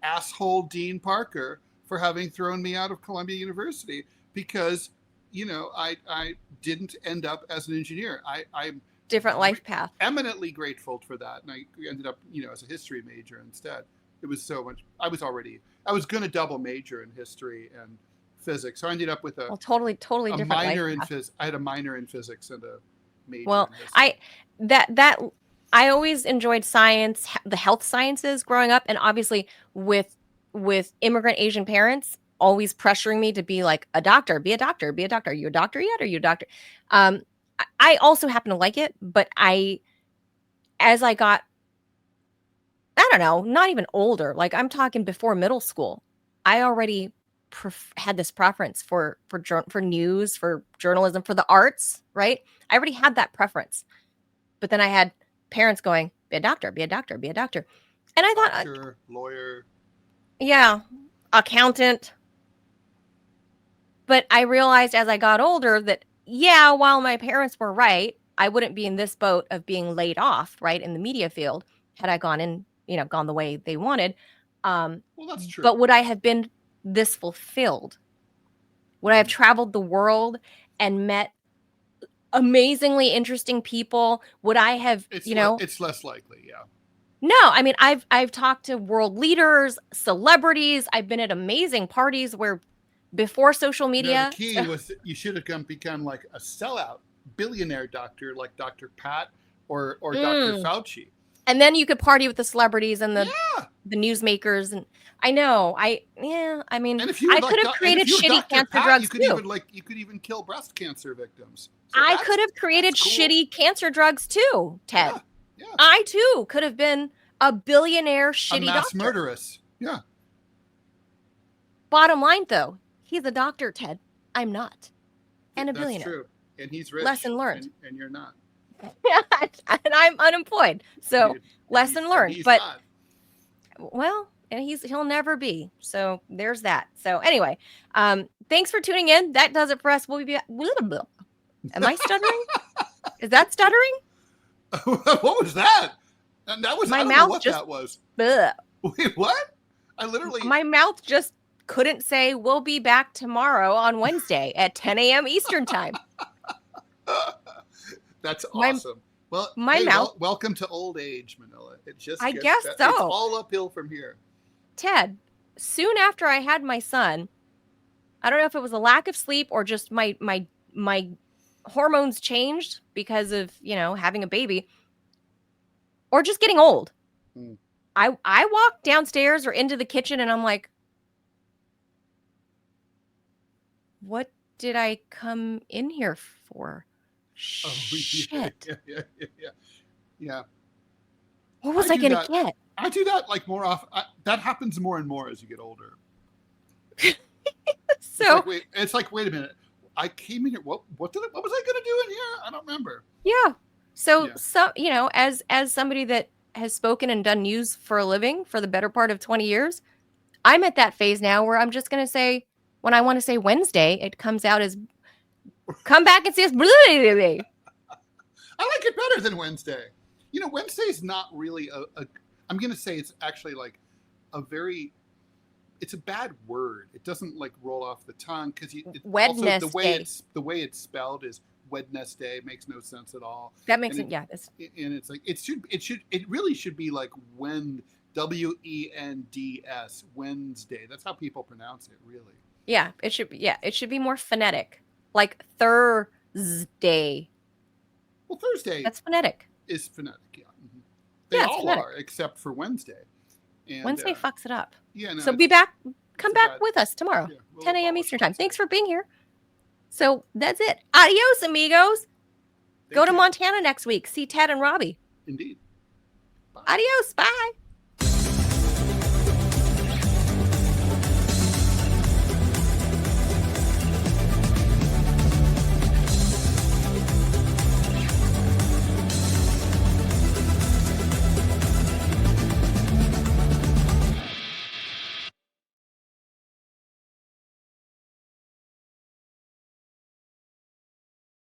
asshole Dean Parker, for having thrown me out of Columbia University, because I didn't end up as an engineer. I'm different life path. Eminently grateful for that, and I ended up as a history major instead. It was so much. I was going to double major in history and physics, so I ended up with a totally different minor life in path. physics. I had a minor in physics and a major. Well, in history. I always enjoyed science, the health sciences growing up, and obviously with immigrant Asian parents always pressuring me to be like a doctor, be a doctor, be a doctor. Are you a doctor yet? Are you a doctor? I also happen to like it, but as I got, I don't know, not even older, like I'm talking before middle school, I already had this preference for news, for journalism, for the arts, right? I already had that preference. But then I had parents going, be a doctor, be a doctor, be a doctor. And I thought, doctor, lawyer. Yeah, accountant. But I realized as I got older that, yeah, while my parents were right, I wouldn't be in this boat of being laid off, right, in the media field had I gone the way they wanted. Well, that's true. But would I have been this fulfilled? Would I have traveled the world and met amazingly interesting people? Would I have, It's less likely, yeah. No, I mean, I've talked to world leaders, celebrities. I've been at amazing parties where before social media. The key was that you should have become like a sellout billionaire doctor, like Dr. Pat or Dr. Fauci. And then you could party with the celebrities and the newsmakers. And I know, I mean, and if you I could have created shitty cancer drugs you could too. You could even kill breast cancer victims. So I could have created shitty cancer drugs too, Ted. Yeah. I too could have been a billionaire shitty mass doctor. Murderess. Yeah. Bottom line though, he's a doctor, Ted. I'm not. And a billionaire. That's true. And he's rich. Lesson learned. And you're not. And I'm unemployed. So And lesson and learned. he's But not. well, and he'll never be. So there's that. So anyway, thanks for tuning in. That does it for us. We'll be Am I stuttering? Is that stuttering? What was that? That was, My I don't know mouth what just- that was. Ugh. Wait, what? I literally. My mouth just couldn't say we'll be back tomorrow on Wednesday at 10 a.m. Eastern time. That's My- awesome. Well, my hey, mouth- welcome to old age, Manila. It just I gets guess better. so. It's all uphill from here. Ted, soon after I had my son, I don't know if it was a lack of sleep or just my hormones changed because of, having a baby or just getting old. Hmm. I walked downstairs or into the kitchen and I'm like, what did I come in here for? Oh, Shit. Yeah. What was I I do going that. to get? I do that like more often. That happens more and more as you get older. So, It's like, wait a minute. I came in here. What was I going to do in here? I don't remember. yeah. So, Yeah. as somebody that has spoken and done news for a living for the better part of 20 years, I'm at that phase now where I'm just going to say, when I want to say Wednesday, it comes out as, come back and see us. I like it better than Wednesday. Wednesday's not really I'm going to say it's actually like it's a bad word. It doesn't like roll off the tongue because also the way it's spelled is Wednesday. Makes no sense at all. That makes it, and it's like it really should be like Wends, Wednesday. That's how people pronounce it, really. Yeah, it should be more phonetic, like Thursday. Well, Thursday That's phonetic. is phonetic. Yeah, mm-hmm. They Yeah, it's all phonetic. are except for Wednesday. And, Wednesday fucks it up. Yeah, no, So come back bad- with us tomorrow, yeah, we'll 10 a.m. abolish Eastern time. Wednesday. Thanks for being here. So that's it. Adios, amigos. Go Thank to you. Montana next week. See Ted and Robbie. Indeed. Adios. Bye.